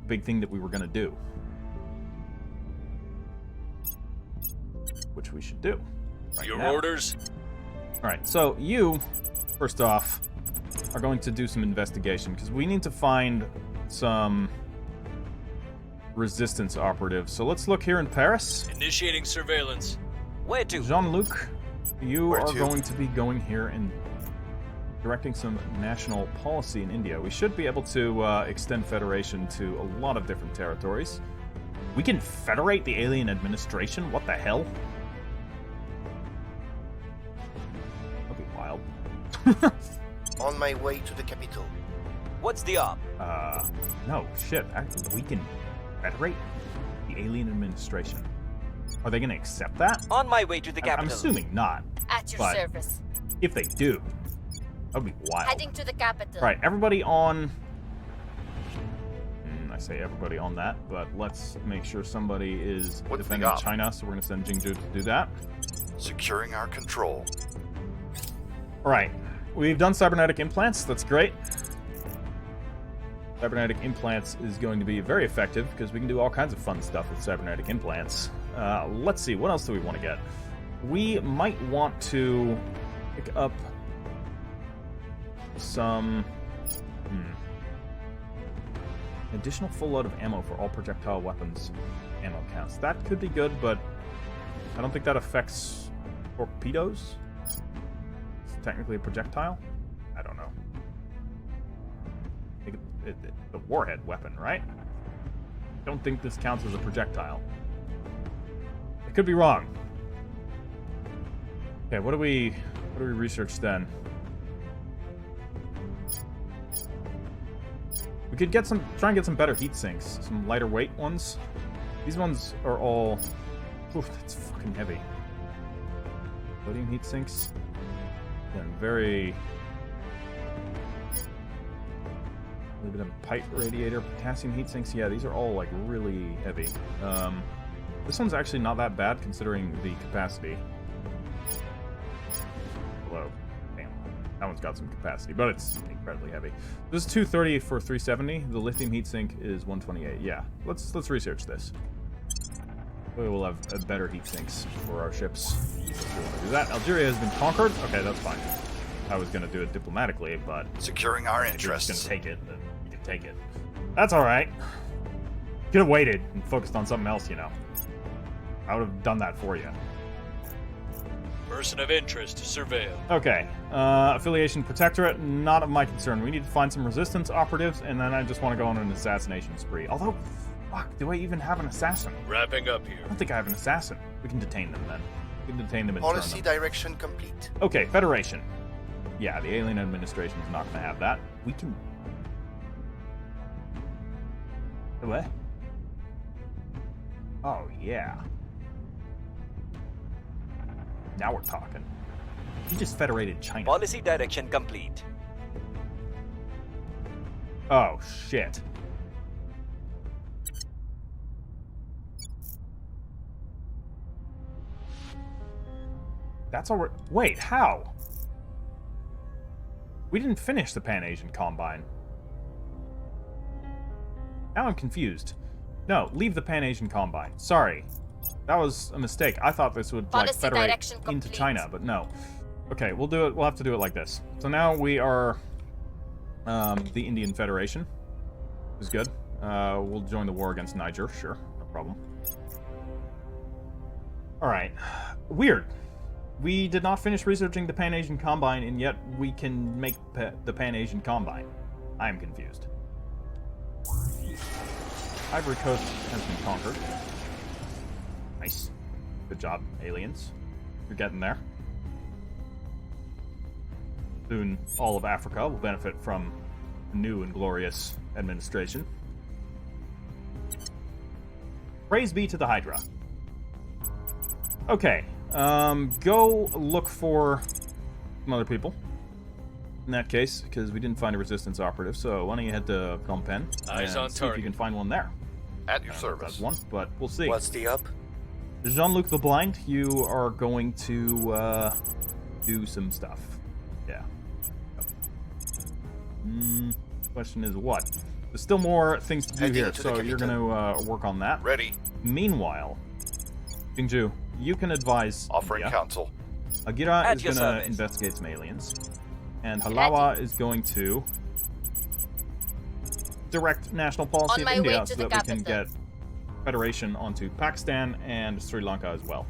the big thing that we were going to do. Which we should do. Right Your now. orders? Alright, so you, first off, are going to do some investigation, because we need to find some resistance operatives. So let's look here in Paris. Initiating surveillance. Where to? Jean-Luc, you Where are to? going to be going here and directing some national policy in India. We should be able to extend federation to a lot of different territories. We can federate the alien administration? What the hell? That'd be wild. On my way to the capital. What's the op? No, shit. Actually, we can federate the alien administration. Are they going to accept that? On my way to the I'm capital. assuming not. At your But- service. If they do, that would be wild. Heading to the capital. Right, everybody on... I say everybody on that, but let's make sure somebody is What's the defending op? China, so we're going to send Jingzhou to do that. Securing our control. Alright, we've done cybernetic implants, that's great. Cybernetic implants is going to be very effective, because we can do all kinds of fun stuff with cybernetic implants. Let's see, what else do we want to get? We might want to pick up some... additional full load of ammo for all projectile weapons ammo counts. That could be good, but I don't think that affects torpedoes. It's technically a projectile? I don't know. I think it's a warhead weapon, right? I don't think this counts as a projectile. I could be wrong. Okay, what do we research then? We could get try and get some better heat sinks, some lighter weight ones. These ones are all, oof, that's fucking heavy. Sodium heat sinks, and very, a little bit of pipe radiator, potassium heat sinks. Yeah, these are all like really heavy. This one's actually not that bad considering the capacity. Hello. That one's got some capacity, but it's incredibly heavy. This is 230 for 370. The lithium heatsink is 128. Yeah, let's research this. We will have a better heat sinks for our ships. Do that. Algeria has been conquered. Okay, that's fine. I was gonna do it diplomatically, but Securing our if you're just interests. gonna take it, then you can take it. That's alright. Could have waited and focused on something else, you know. I would have done that for you. Person of interest surveilled. Okay. Affiliation Protectorate, not of my concern. We need to find some resistance operatives, and then I just want to go on an assassination spree. Although, fuck, do I even have an assassin? Wrapping up I here. don't think I have an assassin. We can detain them then. We can detain them and turn Policy them. direction complete. Okay, Federation. Yeah, the alien administration is not going to have that. We can... What? Oh, yeah. Now we're talking. He just federated China. Policy direction complete. Oh, shit. That's all we're... Wait, how? We didn't finish the Pan-Asian Combine. Now I'm confused. No, leave the Pan-Asian Combine. Sorry. That was a mistake. I thought this would, like, Policy federate direction into complete. China, but no. Okay, we'll do it. We'll have to do it like this. So now we are the Indian Federation. Is good. We'll join the war against Niger. Sure, no problem. Alright. Weird. We did not finish researching the Pan-Asian Combine, and yet we can make the Pan-Asian Combine. I am confused. Ivory Coast has been conquered. Nice. Good job, aliens. You're getting there. Soon, all of Africa will benefit from a new and glorious administration. Praise be to the Hydra. Okay. Go look for some other people. In that case, because we didn't find a resistance operative, so why don't you head to Phnom Penh Eyes and on see if target. you can find one there. At your That's service. one, but we'll see. What's the up? Jean-Luc the Blind, you are going to do some stuff. Yeah. Question is what? There's still more things to do Heading here, to the so you're going capital. to work on that. Ready. Meanwhile, Jingju, you can advise Offering India. counsel. Agira At is your going to service. investigate some aliens. And Halawa is going to direct national policy On of my India way to so the that we can capital. get Federation onto Pakistan and Sri Lanka as well.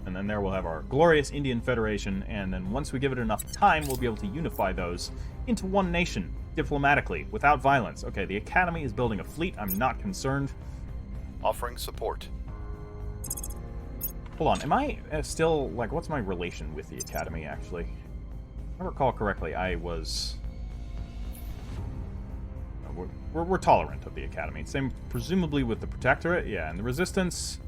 And then there we'll have our glorious Indian Federation, and then once we give it enough time, we'll be able to unify those into one nation, diplomatically, without violence. Okay, the Academy is building a fleet. I'm not concerned. Offering support. Hold on, am I still, like, what's my relation with the Academy, actually? If I recall correctly, I was... We're tolerant of the Academy. Same, presumably, with the Protectorate. Yeah, and the Resistance...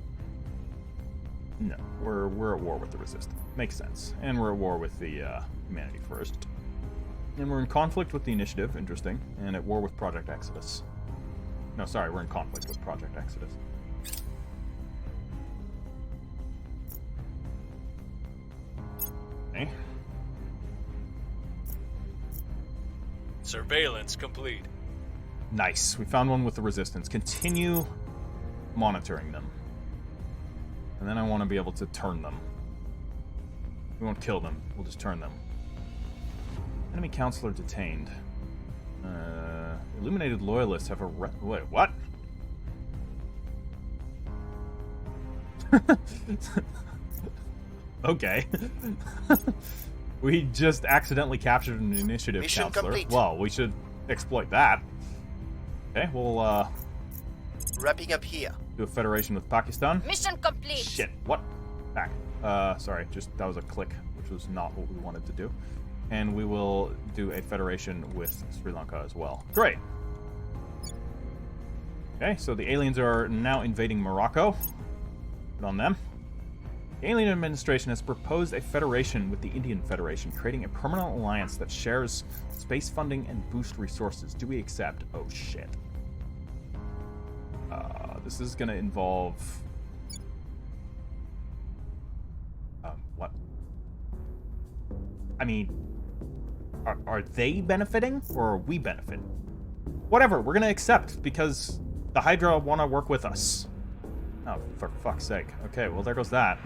No, we're at war with the Resistance. Makes sense. And we're at war with the Humanity First. And we're in conflict with the Initiative, interesting. And at war with Project Exodus. No, sorry, we're in conflict with Project Exodus. Okay. Surveillance complete. Nice. We found one with the Resistance. Continue monitoring them. And then I want to be able to turn them. We won't kill them. We'll just turn them. Enemy counselor detained. Illuminated loyalists have a... Wait, what? Okay. We just accidentally captured an initiative Mission counselor. complete. Well, we should exploit that. Okay, we'll Wrapping up here. do a federation with Pakistan. Mission complete. Shit, what? Back. Sorry, just that was a click, which was not what we wanted to do. And we will do a federation with Sri Lanka as well. Great. Okay, so the aliens are now invading Morocco. Good on them. The alien administration has proposed a federation with the Indian Federation, creating a permanent alliance that shares space funding and boost resources. Do we accept? Oh, shit. This is going to involve... what? I mean, are they benefiting, or are we benefiting? Whatever, we're going to accept, because the Hydra want to work with us. Oh, for fuck's sake. Okay, well, there goes that.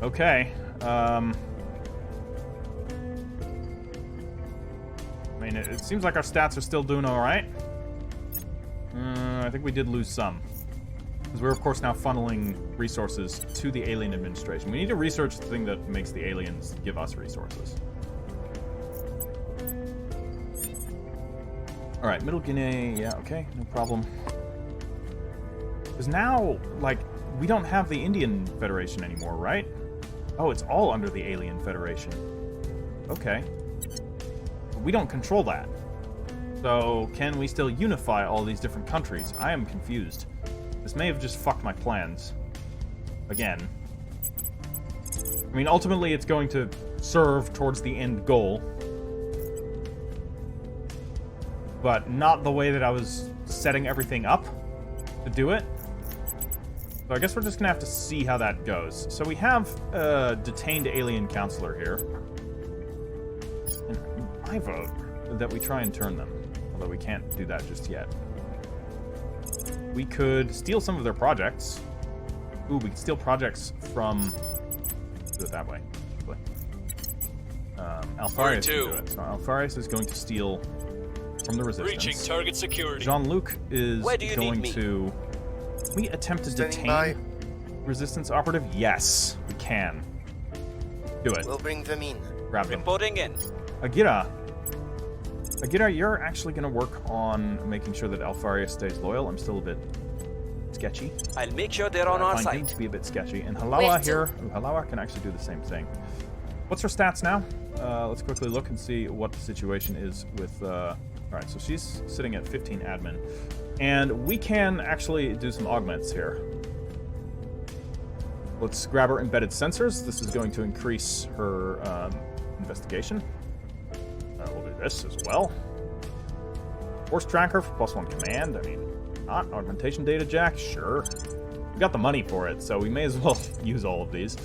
Okay, mean, it seems like our stats are still doing alright. I think we did lose some. Because we're, of course, now funneling resources to the alien administration. We need to research the thing that makes the aliens give us resources. Alright, Middle Guinea, yeah, okay, no problem. Because now, like, we don't have the Indian Federation anymore, right? Oh, it's all under the Alien Federation. Okay. But we don't control that. So, can we still unify all these different countries? I am confused. This may have just fucked my plans. Again. I mean, ultimately, it's going to serve towards the end goal. But not the way that I was setting everything up to do it. So I guess we're just going to have to see how that goes. So we have a detained alien counselor here. And I vote that we try and turn them. Although we can't do that just yet. We could steal some of their projects. Ooh, we could steal projects from... Let's do it that way. Alfarius can do it. So Alfarius is going to steal from the resistance. Reaching target security. Jean-Luc is going to... We attempt to Standing detain by. resistance operative? Yes, we can. Do it. We'll bring them in. Grab them. Reporting in. Agira, you're actually going to work on making sure that Alfarius stays loyal. I'm still a bit sketchy. I'll make sure they're on our I find him side. to be a bit sketchy. And Halawa here, Halawa can actually do the same thing. What's her stats now? Let's quickly look and see what the situation is with... Alright, so she's sitting at 15 admin. And we can actually do some augments here. Let's grab her embedded sensors. This is going to increase her investigation. We'll do this as well. Force tracker for +1 command. I mean, not augmentation data jack. Sure. We got the money for it, so we may as well use all of these.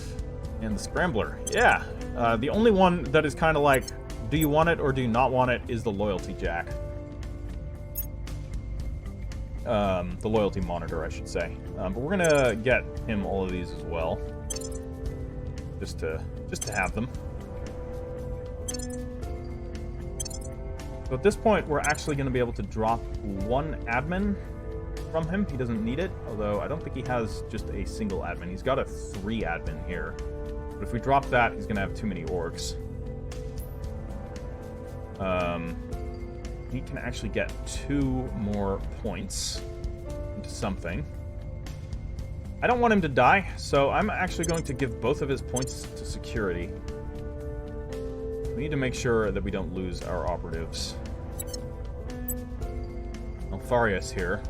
And the scrambler. Yeah. The only one that is kind of like, do you want it or do you not want it, is the loyalty jack. The loyalty monitor, I should say. But we're gonna get him all of these as well, just to have them. So at this point, we're actually going to be able to drop 1 admin from him. He doesn't need it, although I don't think he has just a single admin. He's got a 3 admin here. But if we drop that, he's going to have too many orgs. He can actually get 2 more points into something. I don't want him to die, so I'm actually going to give both of his points to security. We need to make sure that we don't lose our operatives. Alfarius here.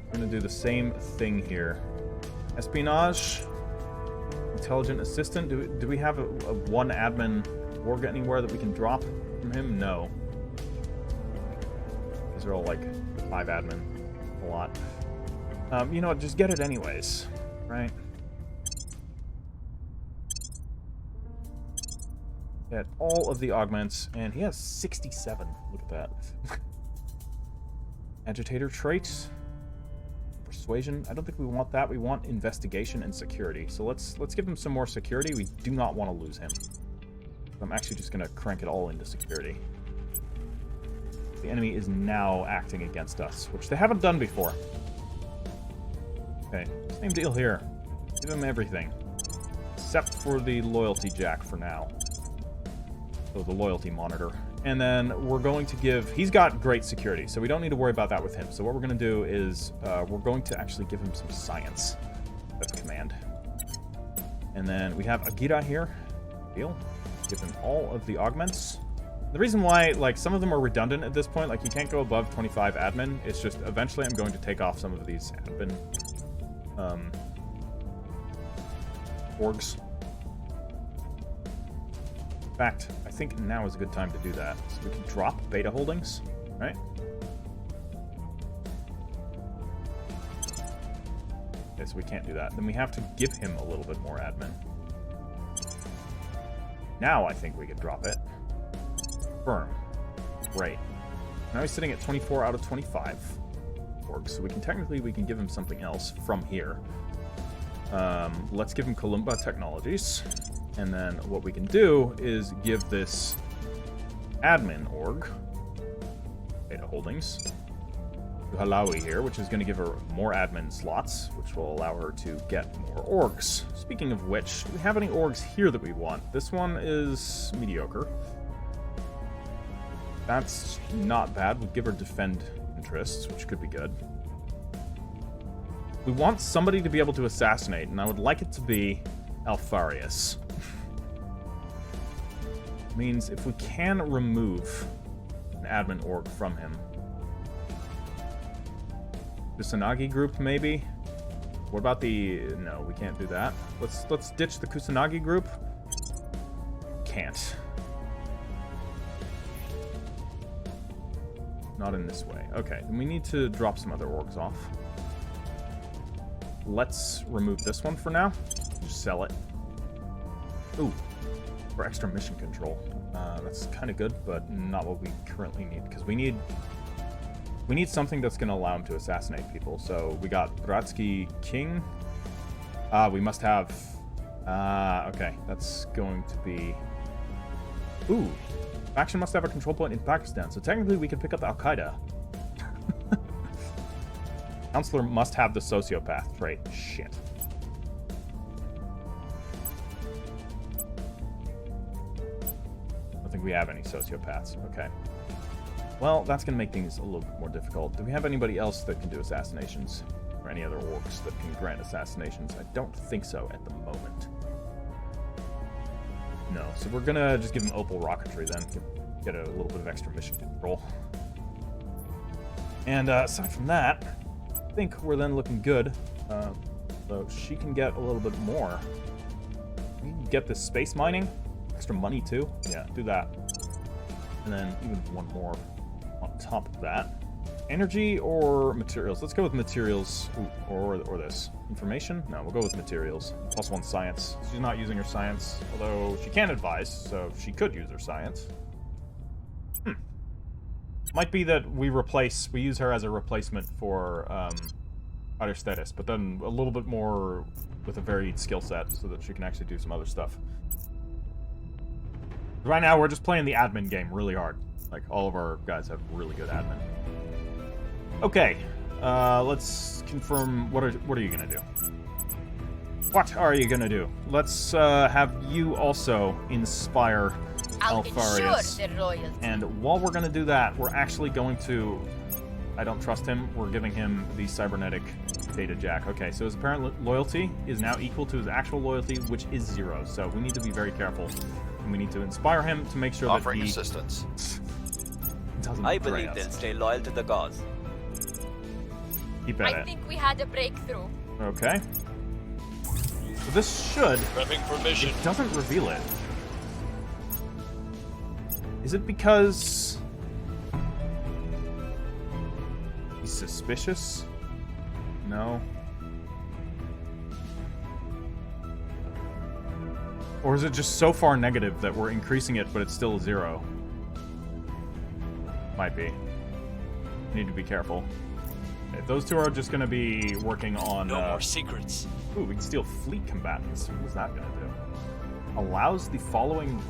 We're going to do the same thing here. Espionage. Intelligent assistant. Do we have a 1 admin org anywhere that we can drop from him? No. These are all like 5 admin. A lot. You know what? Just get it anyways. Right? Get all of the augments, and he has 67. Look at that. Agitator traits. Persuasion. I don't think we want that. We want investigation and security. So let's give him some more security. We do not want to lose him. I'm actually just going to crank it all into security. The enemy is now acting against us, which they haven't done before. Okay, same deal here. Give him everything. Except for the loyalty jack for now. So the loyalty monitor. And then we're going to give... He's got great security, so we don't need to worry about that with him. So what we're going to do is we're going to actually give him some science. That's command. And then we have Agira here. Deal. Give him all of the augments. The reason why, like, some of them are redundant at this point, like, you can't go above 25 admin. It's just, eventually I'm going to take off some of these admin orgs. In fact, I think now is a good time to do that. So we can drop beta holdings, right? Okay, so we can't do that. Then we have to give him a little bit more admin. Now I think we could drop it. Firm. Great. Now he's sitting at 24 out of 25 orgs, so we can give him something else from here. Let's give him Columba Technologies. And then what we can do is give this admin org. Data holdings. To Halawi here, which is going to give her more admin slots, which will allow her to get more orgs. Speaking of which, do we have any orgs here that we want? This one is mediocre. That's not bad. We'll give her defend interests, which could be good. We want somebody to be able to assassinate, and I would like it to be Alfarius. Means if we can remove an admin org from him. Kusanagi group, maybe? What about the... No, we can't do that. Let's ditch the Kusanagi group. Can't. Not in this way. Okay, then we need to drop some other orgs off. Let's remove this one for now. Just sell it. Ooh, for extra mission control. That's kind of good, but not what we currently need, because we need something that's going to allow him to assassinate people. So we got Bratsky King. We must have... okay, that's going to be... Ooh, faction must have a control point in Pakistan, so technically we could pick up Al-Qaeda. Counselor must have the sociopath trait. Shit. I don't think we have any sociopaths. Okay. Well, that's going to make things a little bit more difficult. Do we have anybody else that can do assassinations? Or any other orcs that can grant assassinations? I don't think so at the moment. No. So we're going to just give him Opal Rocketry then. Get a little bit of extra mission control. And aside from that, I think we're then looking good. So she can get a little bit more. We can get this space mining. Extra money too. Yeah, do that. And then even one more on top of that. Energy or materials? Let's go with materials. Ooh, or this. Information? No, we'll go with materials. +1 science. She's not using her science, although she can advise, so she could use her science. Might be that we use her as a replacement for Aristetis, but then a little bit more with a varied skill set so that she can actually do some other stuff. Right now, we're just playing the admin game really hard. Like, all of our guys have really good admin. Okay, let's confirm. What are you gonna do? What are you gonna do? Let's have you also inspire Alfarius. And while we're gonna do that, we're actually going to... I don't trust him. We're giving him the cybernetic data jack. Okay, so his apparent loyalty is now equal to his actual loyalty, which is 0. So we need to be very careful. And we need to inspire him to make sure Offering that he... assistance. doesn't I betray believe us. they'll stay loyal to the cause. Keep at I it. think we had a breakthrough. Okay. So this should... Prepping for mission. It doesn't reveal it. Is it because... he's suspicious? No. Or is it just so far negative that we're increasing it, but it's still 0? Might be. Need to be careful. Okay, those two are just going to be working on... No more secrets. Ooh, we can steal fleet combatants. What's that going to do? Allows the following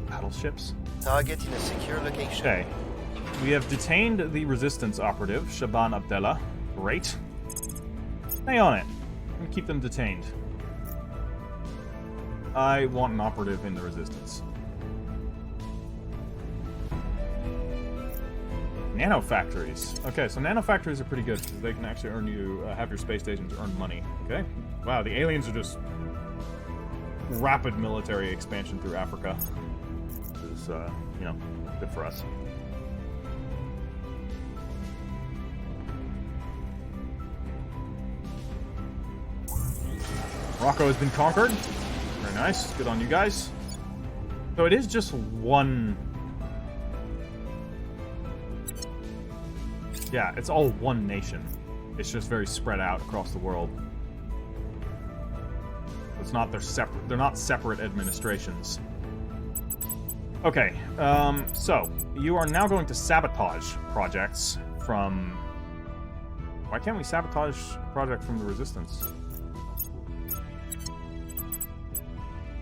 battleships? Target in a secure location. Okay. We have detained the resistance operative, Shaban Abdallah. Great. Stay on it. I'm going to keep them detained. I want an operative in the resistance. Nano factories. Okay, so nano factories are pretty good because they can actually earn you, have your space stations earn money. Okay. Wow, the aliens are just rapid military expansion through Africa. Which is, you know, good for us. Morocco has been conquered. Very nice. Good on you guys. So it is just one... yeah, it's all one nation. It's just very spread out across the world. It's not they're not separate administrations. Okay, so you are now going to sabotage projects from... why can't we sabotage a project from the resistance?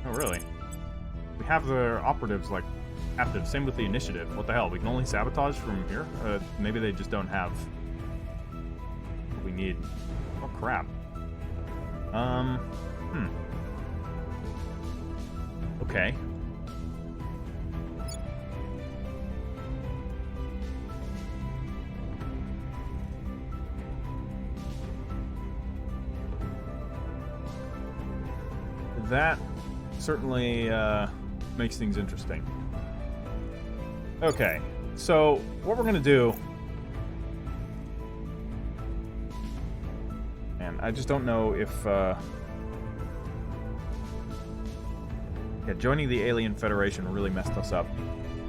Oh, really? We have the operatives, like, Active. Same with the initiative. What the hell? We can only sabotage from here? Maybe they just don't have what we need. Oh, crap. Okay. That certainly makes things interesting. Okay, so what we're gonna do, and I just don't know if joining the Alien Federation really messed us up,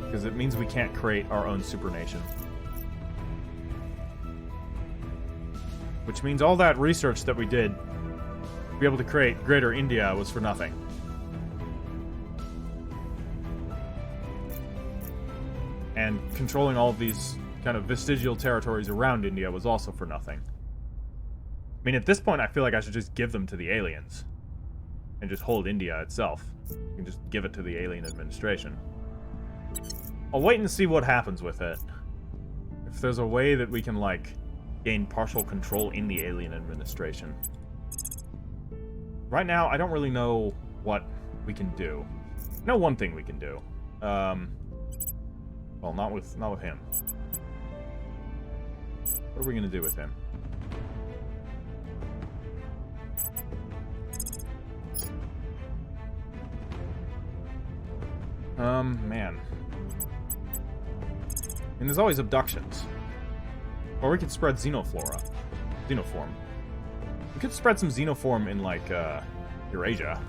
because it means we can't create our own supernation, which means all that research that we did to be able to create Greater India was for nothing. And controlling all of these kind of vestigial territories around India was also for nothing. I mean, at this point, I feel like I should just give them to the aliens. And just hold India itself. You can just give it to the alien administration. I'll wait and see what happens with it. If there's a way that we can, like, gain partial control in the alien administration. Right now, I don't really know what we can do. I know one thing we can do. Well, not with him. What are we gonna do with him? Man. And there's always abductions. Or we could spread xenoflora. Xenoform. We could spread some xenoform in, like, Eurasia.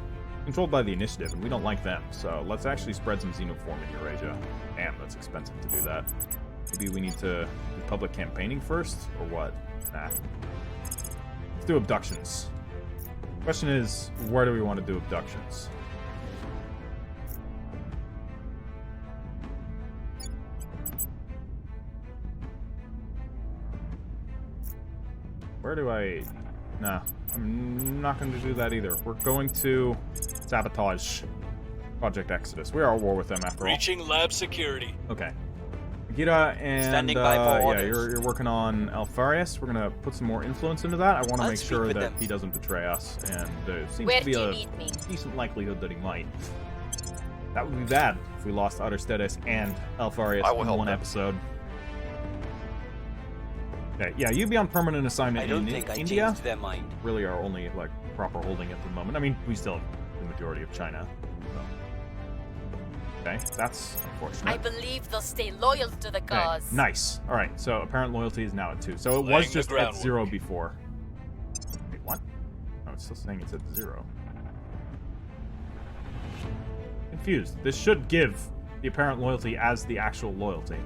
Controlled by the Initiative, and we don't like them, so let's actually spread some xenoform in Eurasia. Damn, that's expensive to do that. Maybe we need to do public campaigning first, or what? Nah. Let's do abductions. Question is, where do we want to do abductions? Where do I... Nah, I'm not going to do that either. We're going to sabotage Project Exodus. We are at war with them after all. Reaching lab security. Okay. Gita and Standing by for yeah, orders. you're working on Alfarius. We're gonna put some more influence into that. I want to I'll make speak sure with that them. he doesn't betray us, and there seems Where to be do you a need me? decent likelihood that he might. That would be bad if we lost Utterstedes and Alfarius I will in help one them. episode. Okay, yeah, you'd be on permanent assignment I don't in think I India. changed their mind. Really, our only like proper holding at the moment. I mean, we still have the majority of China. So. Okay, that's unfortunate. I believe they'll stay loyal to the Okay, cause. nice. All right, so apparent loyalty is now at 2. So it Laying was the just at groundwork. 0 before. Wait, what? Oh, it's still saying it's at 0. Confused. This should give the apparent loyalty as the actual loyalty.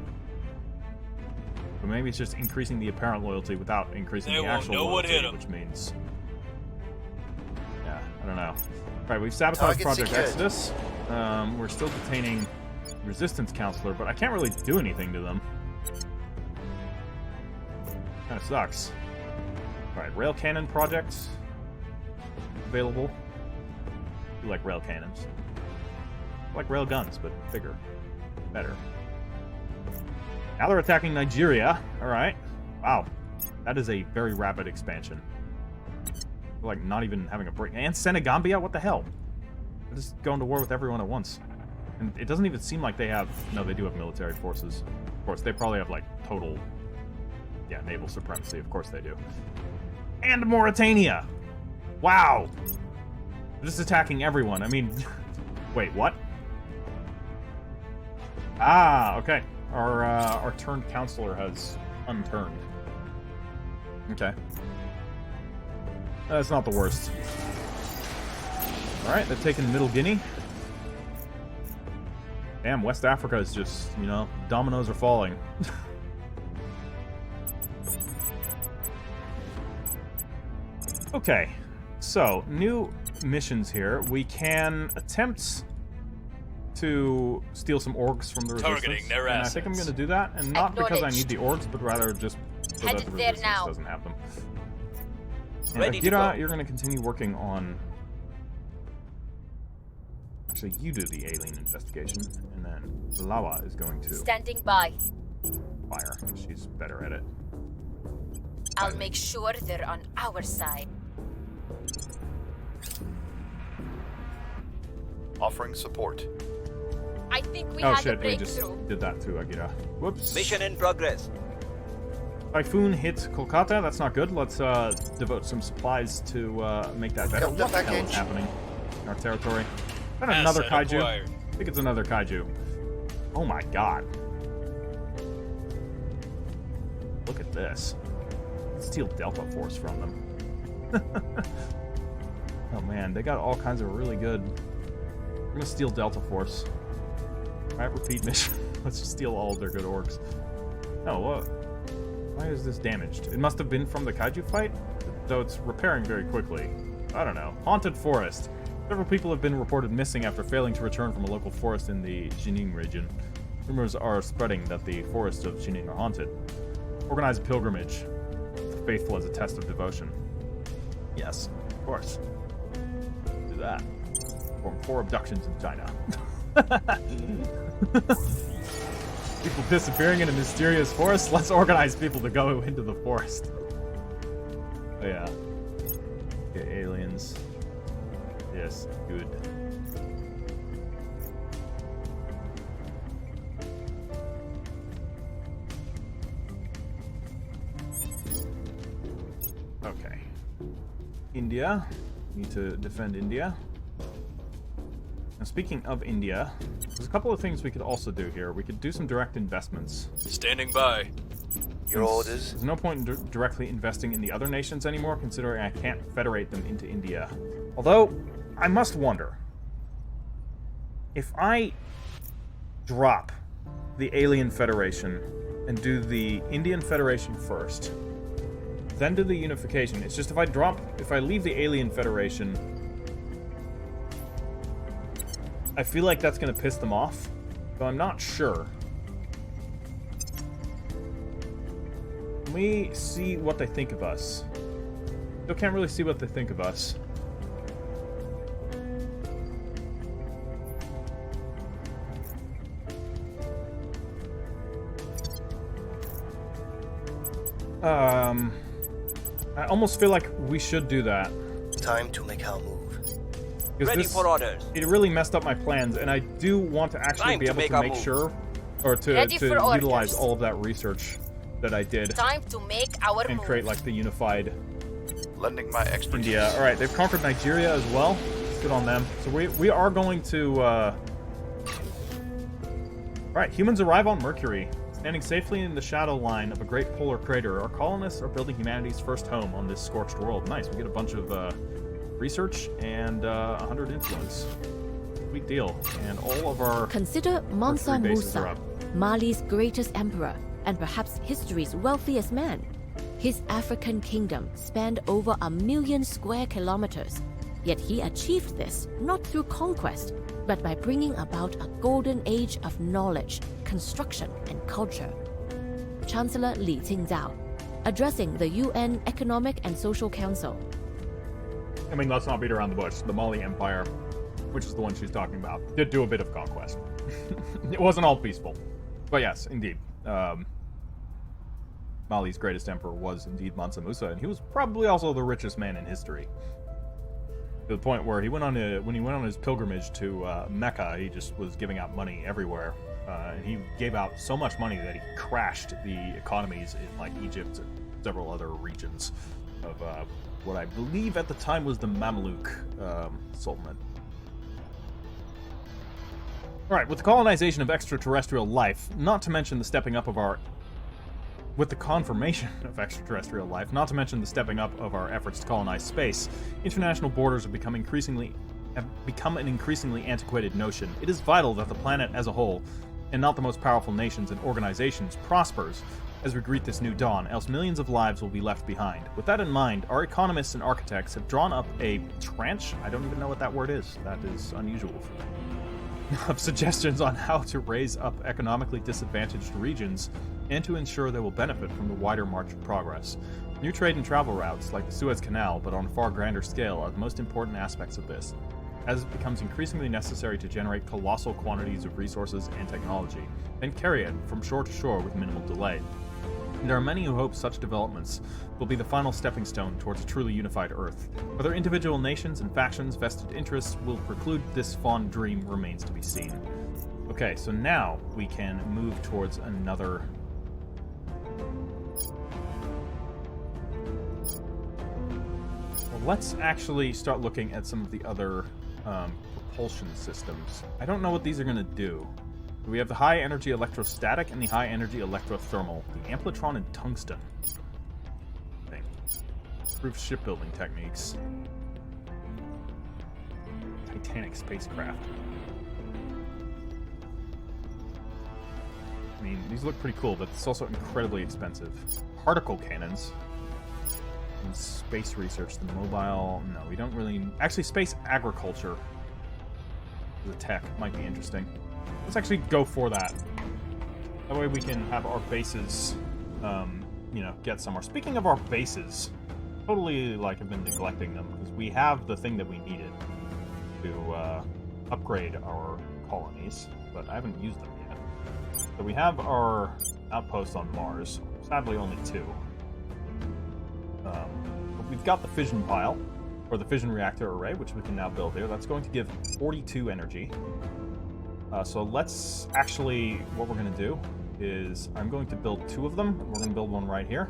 But maybe it's just increasing the apparent loyalty without increasing They the won't actual know what loyalty, hit 'em. which means... Yeah, I don't know. All right, we've sabotaged Target Project secured. Exodus. We're still detaining Resistance Counselor, but I can't really do anything to them. Kind of sucks. Alright, rail cannon projects available. I like rail cannons. I like rail guns, but bigger. Better. Now they're attacking Nigeria. Alright. Wow. That is a very rapid expansion. We're like not even having a break. And Senegambia? What the hell? They're just going to war with everyone at once. And it doesn't even seem like they have... No, they do have military forces. Of course, they probably have, like, total... Yeah, naval supremacy. Of course they do. And Mauritania! Wow! They're just attacking everyone. I mean... Wait, what? Ah, okay. Our turned counselor has unturned. Okay. That's not the worst. Alright, they're taking Middle Guinea. Damn, West Africa is just, you know, dominoes are falling. Okay, so, new missions here. We can attempt to steal some orgs from the Targeting Resistance. their And I think I'm assets. going to do that, and not because I need Acknowledged. the orgs, but rather just so that Headed the there Resistance now. doesn't have them. And Ready to Akira, go. you're going to continue working on Actually, you do the alien investigation, and then Lawa is going to Standing by. fire. She's better at it. I'll make sure they're on our side. Offering support. I think we Oh had a shit, we just breakthrough. did that to Agira. Whoops. Mission in progress. Typhoon hit Kolkata. That's not good. Let's devote some supplies to make that better. Got the What the hell is package. happening in our territory? Is that another Asset kaiju? acquired. I think it's another kaiju. Oh my god. Look at this. Steal Delta Force from them. Oh man, they got all kinds of really good... We're gonna steal Delta Force. Alright, repeat mission. Let's just steal all of their good orcs. Oh, what? Why is this damaged? It must have been from the kaiju fight? Though it's repairing very quickly. I don't know. Haunted Forest. Several people have been reported missing after failing to return from a local forest in the Jining region. Rumors are spreading that the forests of Jining are haunted. Organize a pilgrimage. The faithful as a test of devotion. Yes, of course. Do that. Perform 4 abductions in China. People disappearing in a mysterious forest? Let's organize people to go into the forest. Oh yeah. Okay, aliens. Yes, good. Okay. India. Need to defend India. Now, speaking of India, there's a couple of things we could also do here. We could do some direct investments. Standing by. Your orders? There's no point in directly investing in the other nations anymore, considering I can't federate them into India. Although, I must wonder, if I drop the Alien Federation and do the Indian Federation first, then do the unification. It's just if I leave the Alien Federation, I feel like that's going to piss them off, so I'm not sure. Can we see what they think of us? Still can't really see what they think of us. I almost feel like we should do that. Time to make our move. Because Ready for orders. It really messed up my plans, and I do want to actually Time be to able make to our make move. sure, or to Ready for utilize orders. all of that research that I did Time to make our and move. create like the unified Lending my expertise. India. All right, they've conquered Nigeria as well. Good on them. So we are going to. All right, humans arrive on Mercury. Standing safely in the shadow line of a great polar crater, our colonists are building humanity's first home on this scorched world. Nice. We get a bunch of research and 100 influence. Sweet deal. And all of our Consider Mansa Mercury bases are Musa, up. Mali's greatest emperor, and perhaps history's wealthiest man. His African kingdom spanned over 1 million square kilometers. Yet he achieved this not through conquest, but by bringing about a golden age of knowledge, construction, and culture. Chancellor Li Qingdao, addressing the UN Economic and Social Council. I mean, let's not beat around the bush. The Mali Empire, which is the one she's talking about, did do a bit of conquest. It wasn't all peaceful. But yes, indeed. Mali's greatest emperor was indeed Mansa Musa, and he was probably also the richest man in history. To the point where when he went on his pilgrimage to Mecca, he just was giving out money everywhere. And he gave out so much money that he crashed the economies in like Egypt and several other regions of what I believe at the time was the Mamluk Sultanate. Alright, with the colonization of extraterrestrial life, not to mention the stepping up of our... With the confirmation of extraterrestrial life, not to mention the stepping up of our efforts to colonize space, international borders have become an increasingly antiquated notion. It is vital that the planet as a whole, and not the most powerful nations and organizations, prospers as we greet this new dawn, else millions of lives will be left behind. With that in mind, our economists and architects have drawn up a tranche, I don't even know what that word is, that is unusual for me, of suggestions on how to raise up economically disadvantaged regions and to ensure they will benefit from the wider march of progress. New trade and travel routes, like the Suez Canal, but on a far grander scale, are the most important aspects of this. as it becomes increasingly necessary to generate colossal quantities of resources and technology, and carry it from shore to shore with minimal delay. And there are many who hope such developments will be the final stepping stone towards a truly unified Earth. Whether individual nations and factions' vested interests will preclude this fond dream remains to be seen. Okay, so now we can move towards another... Well, let's actually start looking at some of the other propulsion systems. I don't know what these are going to do. We have the high energy electrostatic and the high energy electrothermal, the amplitron and tungsten. Thing. Improved shipbuilding techniques. Titanic spacecraft. I mean, these look pretty cool, but it's also incredibly expensive. Particle cannons. And space research, the mobile... No, we don't really... Actually, space agriculture. The tech might be interesting. Let's actually go for that. That way we can have our bases, you know, get somewhere. Speaking of our bases, totally, like, I've been neglecting them, because we have the thing that we needed to upgrade our colonies, but I haven't used them yet. So we have our outposts on Mars. Sadly, only 2. But we've got the fission pile, or the fission reactor array, which we can now build here. That's going to give 42 energy. So let's actually, what we're going to do is I'm going to build 2 of them. We're going to build one right here.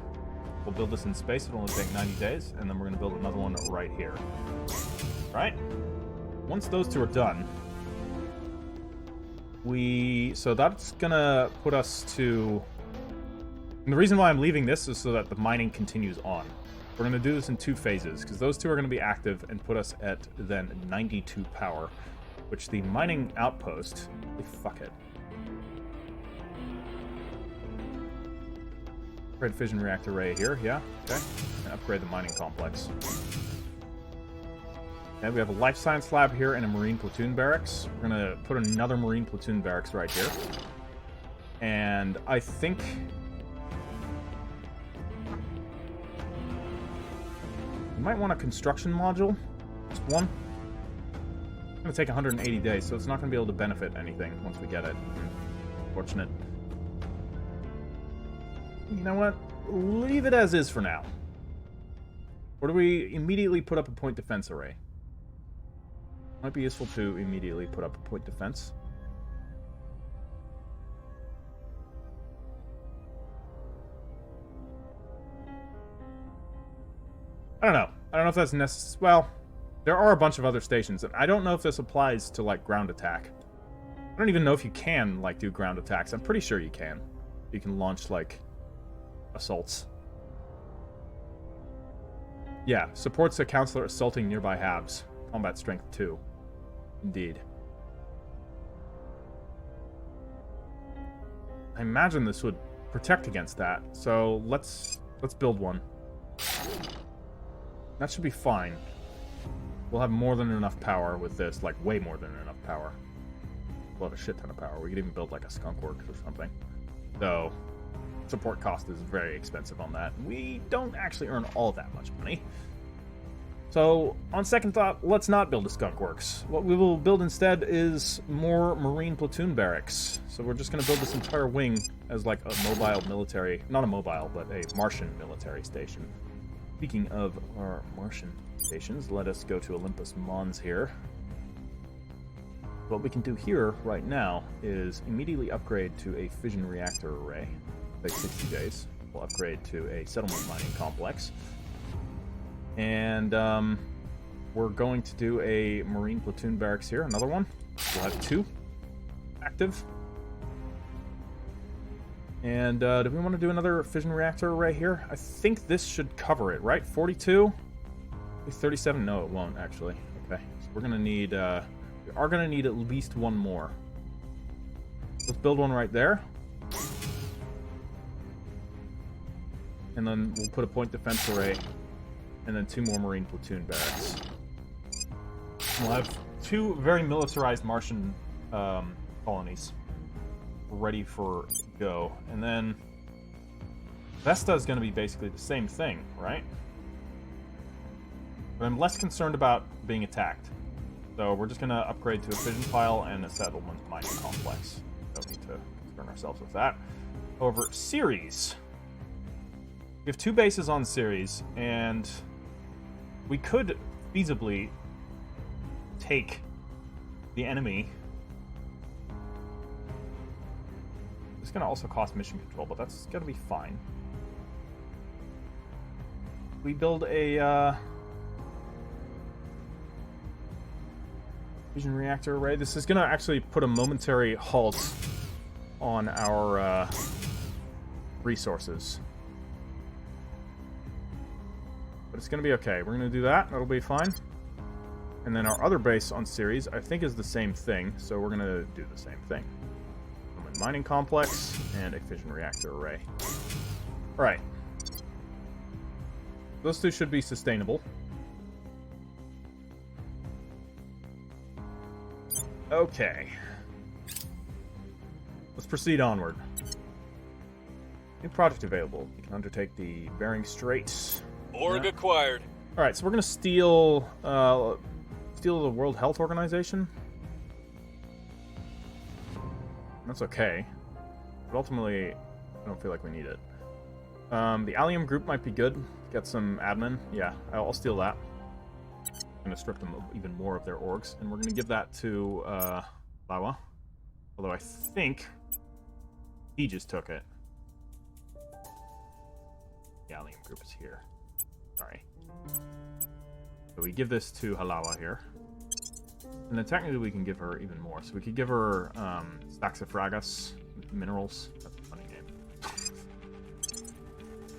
We'll build this in space. It'll only take 90 days. And then we're going to build another one right here. Right? Once those 2 are done, so that's going to put us to... And the reason why I'm leaving this is so that the mining continues on. We're going to do this in 2 phases, because those 2 are going to be active and put us at then 92 power. Which the mining outpost... Fuck it. Upgrade fission reactor array here, yeah? Okay. And upgrade the mining complex. Okay, we have a life science lab here and a marine platoon barracks. We're gonna put another marine platoon barracks right here. And I think... You might want a construction module. Just one. It's going to take 180 days, so it's not going to be able to benefit anything once we get it. Unfortunate. You know what? Leave it as is for now. Or do we immediately put up a point defense array? Might be useful to immediately put up a point defense. I don't know. I don't know if that's necessary. Well... There are a bunch of other stations, and I don't know if this applies to, like, ground attack. I don't even know if you can, like, do ground attacks. I'm pretty sure you can. You can launch, like, assaults. Yeah, supports a counselor assaulting nearby halves. Combat strength 2. Indeed. I imagine this would protect against that, so let's build one. That should be fine. We'll have more than enough power with this, like way more than enough power. We'll have a shit ton of power. We could even build like a skunk works or something. Though, support cost is very expensive on that. We don't actually earn all that much money. So, on second thought, let's not build a skunk works. What we will build instead is more marine platoon barracks. So we're just going to build this entire wing as like a mobile military, not a mobile, but a Martian military station. Speaking of our Martian stations, let us go to Olympus Mons here. What we can do here right now is immediately upgrade to a fission reactor array. Take 60 days. We'll upgrade to a settlement mining complex. And we're going to do a marine platoon barracks here, another one. We'll have 2 active. And do we want to do another fission reactor array here? I think this should cover it, right? 42? 37? No, it won't, actually. Okay, so we're going to need... we are going to need at least one more. Let's build one right there. And then we'll put a point defense array. And then 2 more marine platoon barracks. We'll have 2 very militarized Martian colonies ready for go. And then Vesta is going to be basically the same thing, right? But I'm less concerned about being attacked. So we're just going to upgrade to a fission pile and a settlement mining complex. Don't need to concern ourselves with that. Over Ceres. We have 2 bases on Ceres, and we could feasibly take the enemy. It's going to also cost mission control, but that's going to be fine. We build a fusion reactor array. This is going to actually put a momentary halt on our resources. But it's going to be okay. We're going to do that. That'll be fine. And then our other base on Ceres, I think, is the same thing. So we're going to do the same thing. A mining complex and a fission reactor array. All right. Those 2 should be sustainable. Okay. Let's proceed onward. New project available. You can undertake the Bering Straits. Org acquired. All right, so we're gonna steal the World Health Organization. That's okay, but ultimately, I don't feel like we need it. The Allium group might be good. Get some admin. Yeah, I'll steal that. I'm gonna strip them of even more of their orgs, and we're gonna give that to Lawa. Although I think he just took it. The Allium group is here. Sorry. So we give this to Halawa here. And then technically we can give her even more. So we could give her Staxifragus minerals. That's a funny name.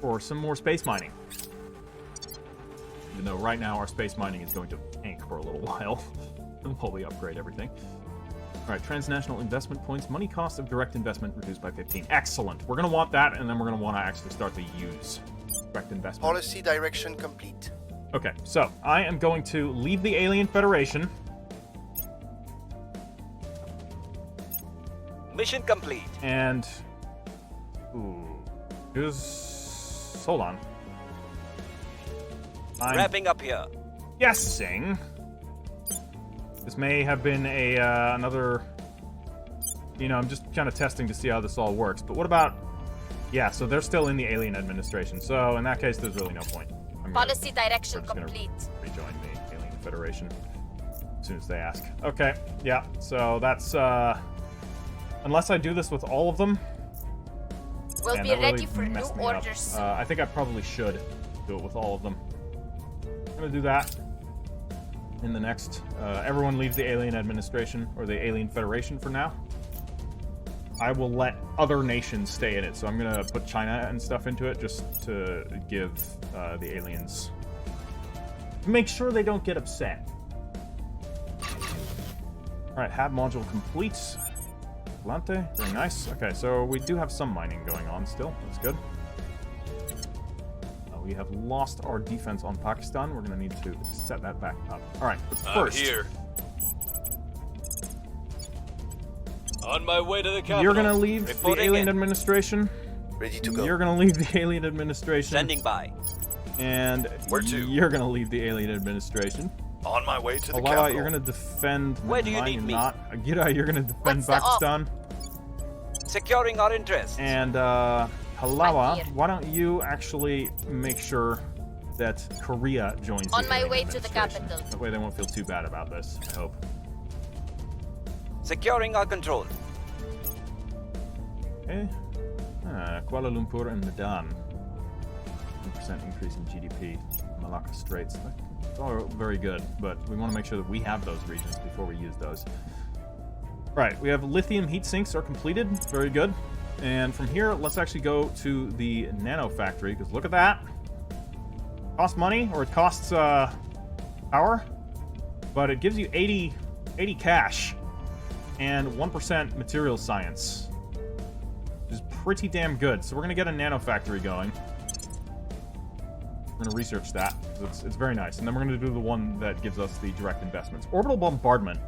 Or some more space mining. Even though right now our space mining is going to tank for a little while. While we upgrade everything. Alright, transnational investment points. Money cost of direct investment reduced by 15. Excellent. We're going to want that, and then we're going to want to actually start to use direct investment. Policy direction complete. Okay, so I am going to leave the Alien Federation. Mission complete. And... Ooh. Hold on. I'm Wrapping up here. guessing... This may have been a another... You know, I'm just kind of testing to see how this all works. But what about... Yeah, so they're still in the Alien Administration. So in that case, there's really no point. Policy direction we're just complete. Rejoin the Alien Federation as soon as they ask. Okay, yeah. So that's unless I do this with all of them. We'll man, be that really ready for new messed me up. orders soon. I think I probably should do it with all of them. I'm gonna do that in the next. Everyone leaves the Alien Administration or the Alien Federation for now. I will let other nations stay in it, so I'm gonna put China and stuff into it just to give the aliens... Make sure they don't get upset. Alright, HAB module complete. Atlante, very nice. Okay, so we do have some mining going on still. That's good. We have lost our defense on Pakistan. We're gonna need to set that back up. Alright, but first... I'm here. On my way to the capital. You're gonna leave the Alien Administration. Ready to go. You're gonna leave the Alien Administration. Standing by. And Where to? you're gonna leave the Alien Administration. On my way to the Halawa, capital. you're gonna defend... Where do you need me? Not. Agita, you're gonna defend What's the op? Pakistan. Securing our interests. And, I'm Halawa, here. why don't you actually make sure that Korea joins On the my Alien way to the Administration. capital. That way they won't feel too bad about this, I hope. Securing our control. Okay. Kuala Lumpur and Medan. 10% increase in GDP. Malacca Straits. It's all very good, but we want to make sure that we have those regions before we use those. Right, we have lithium heat sinks are completed. Very good. And from here, let's actually go to the nano factory, because look at that. Costs money, or it costs power, but it gives you 80 cash and 1% material science, which is pretty damn good. So we're going to get a nano factory going. We're going to research that. It's very nice. And then we're going to do the one that gives us the direct investments. Orbital bombardment.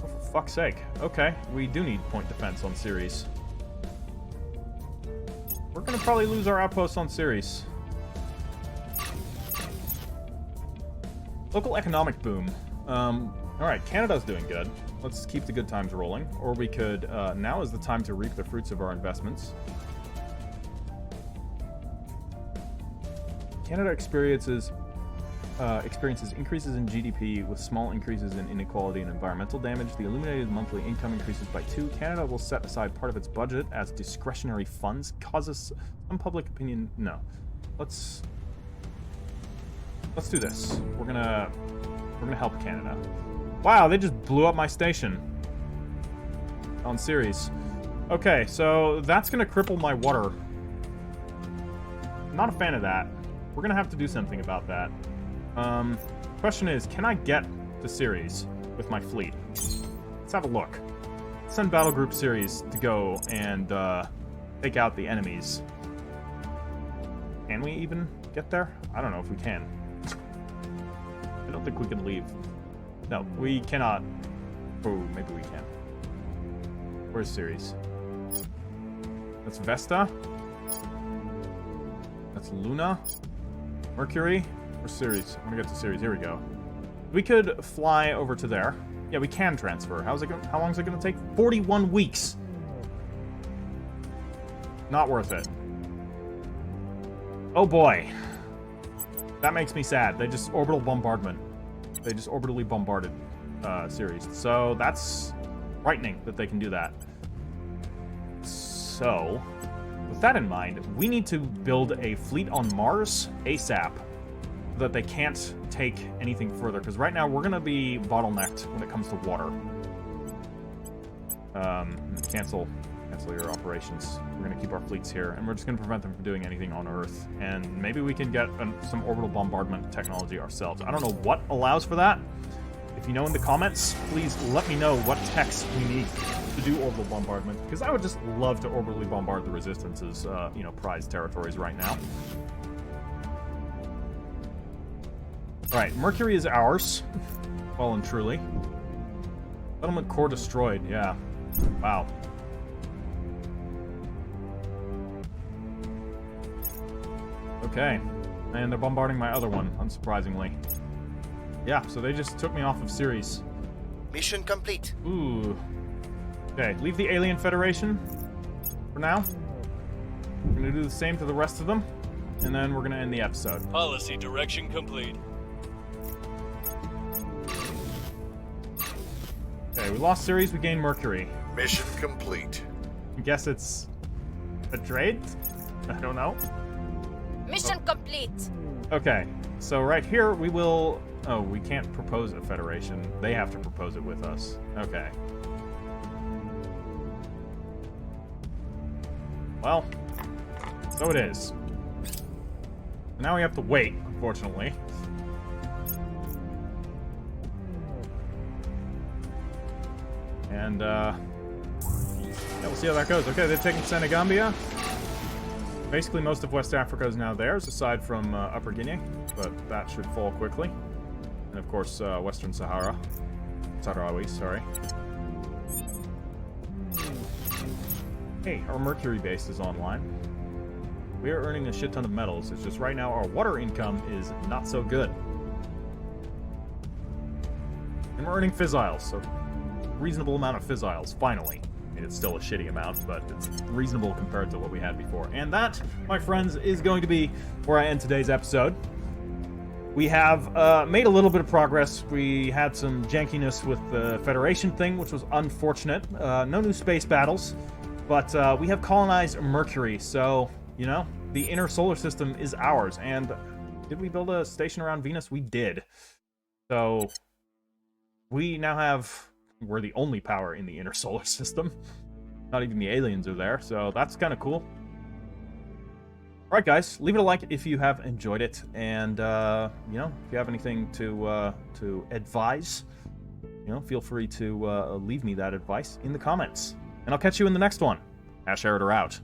Oh, for fuck's sake. Okay, we do need point defense on Ceres. We're going to probably lose our outposts on Ceres. Local economic boom. Alright, Canada's doing good. Let's keep the good times rolling. Or we could, now is the time to reap the fruits of our investments. Canada experiences increases in GDP with small increases in inequality and environmental damage. The illuminated monthly income increases by 2. Canada will set aside part of its budget as discretionary funds. Causes some public opinion. No. Let's do this. We're gonna help Canada. Wow, they just blew up my station on Ceres. Okay, so that's gonna cripple my water. Not a fan of that. We're gonna have to do something about that. Question is, can I get to Ceres with my fleet? Let's have a look. Let's send Battle Group Ceres to go and take out the enemies. Can we even get there? I don't know if we can. I don't think we can leave. No, we cannot. Oh, maybe we can. Where's Ceres? That's Vesta. That's Luna. Mercury. Where's Ceres? I'm gonna get to Ceres. Here we go. We could fly over to there. Yeah, we can transfer. How long is it gonna take? 41 weeks. Not worth it. Oh boy. That makes me sad. They just orbital bombardment. They just orbitally bombarded Ceres. So that's frightening that they can do that. So, with that in mind, we need to build a fleet on Mars ASAP so that they can't take anything further. Because right now we're going to be bottlenecked when it comes to water. Cancel your operations. We're going to keep our fleets here, and we're just going to prevent them from doing anything on Earth. And maybe we can get some orbital bombardment technology ourselves. I don't know what allows for that. If you know in the comments, please let me know what techs we need to do orbital bombardment, because I would just love to orbitally bombard the Resistance's, prized territories right now. Alright, Mercury is ours. Well and truly. Settlement core destroyed, yeah. Wow. Okay, and they're bombarding my other one, unsurprisingly. Yeah, so they just took me off of Ceres. Mission complete. Ooh. Okay, leave the Alien Federation for now. We're gonna do the same to the rest of them, and then we're gonna end the episode. Policy direction complete. Okay, we lost Ceres, we gained Mercury. Mission complete. I guess it's a trade? I don't know. Mission complete. Okay, so right here we will... Oh, we can't propose a federation. They have to propose it with us. Okay. Well, so it is. Now we have to wait, unfortunately. And, yeah, we'll see how that goes. Okay, they're taking Senegambia. Basically, most of West Africa is now theirs, aside from Upper Guinea, but that should fall quickly. And of course, Western Sahara. Sahrawi, sorry. Hey, our Mercury base is online. We are earning a shit ton of metals. It's just right now our water income is not so good. And we're earning fissiles, so reasonable amount of fissiles, finally. I mean, it's still a shitty amount, but it's reasonable compared to what we had before. And that, my friends, is going to be where I end today's episode. We have made a little bit of progress. We had some jankiness with the Federation thing, which was unfortunate. No new space battles, but we have colonized Mercury, so, you know, the inner solar system is ours. And did we build a station around Venus? We did. So, we now have... We're the only power in the inner solar system. Not even the aliens are there, so that's kind of cool. Alright guys, leave it a like if you have enjoyed it, and, you know, if you have anything to advise, you know, feel free to leave me that advice in the comments. And I'll catch you in the next one. Ash Eritor out.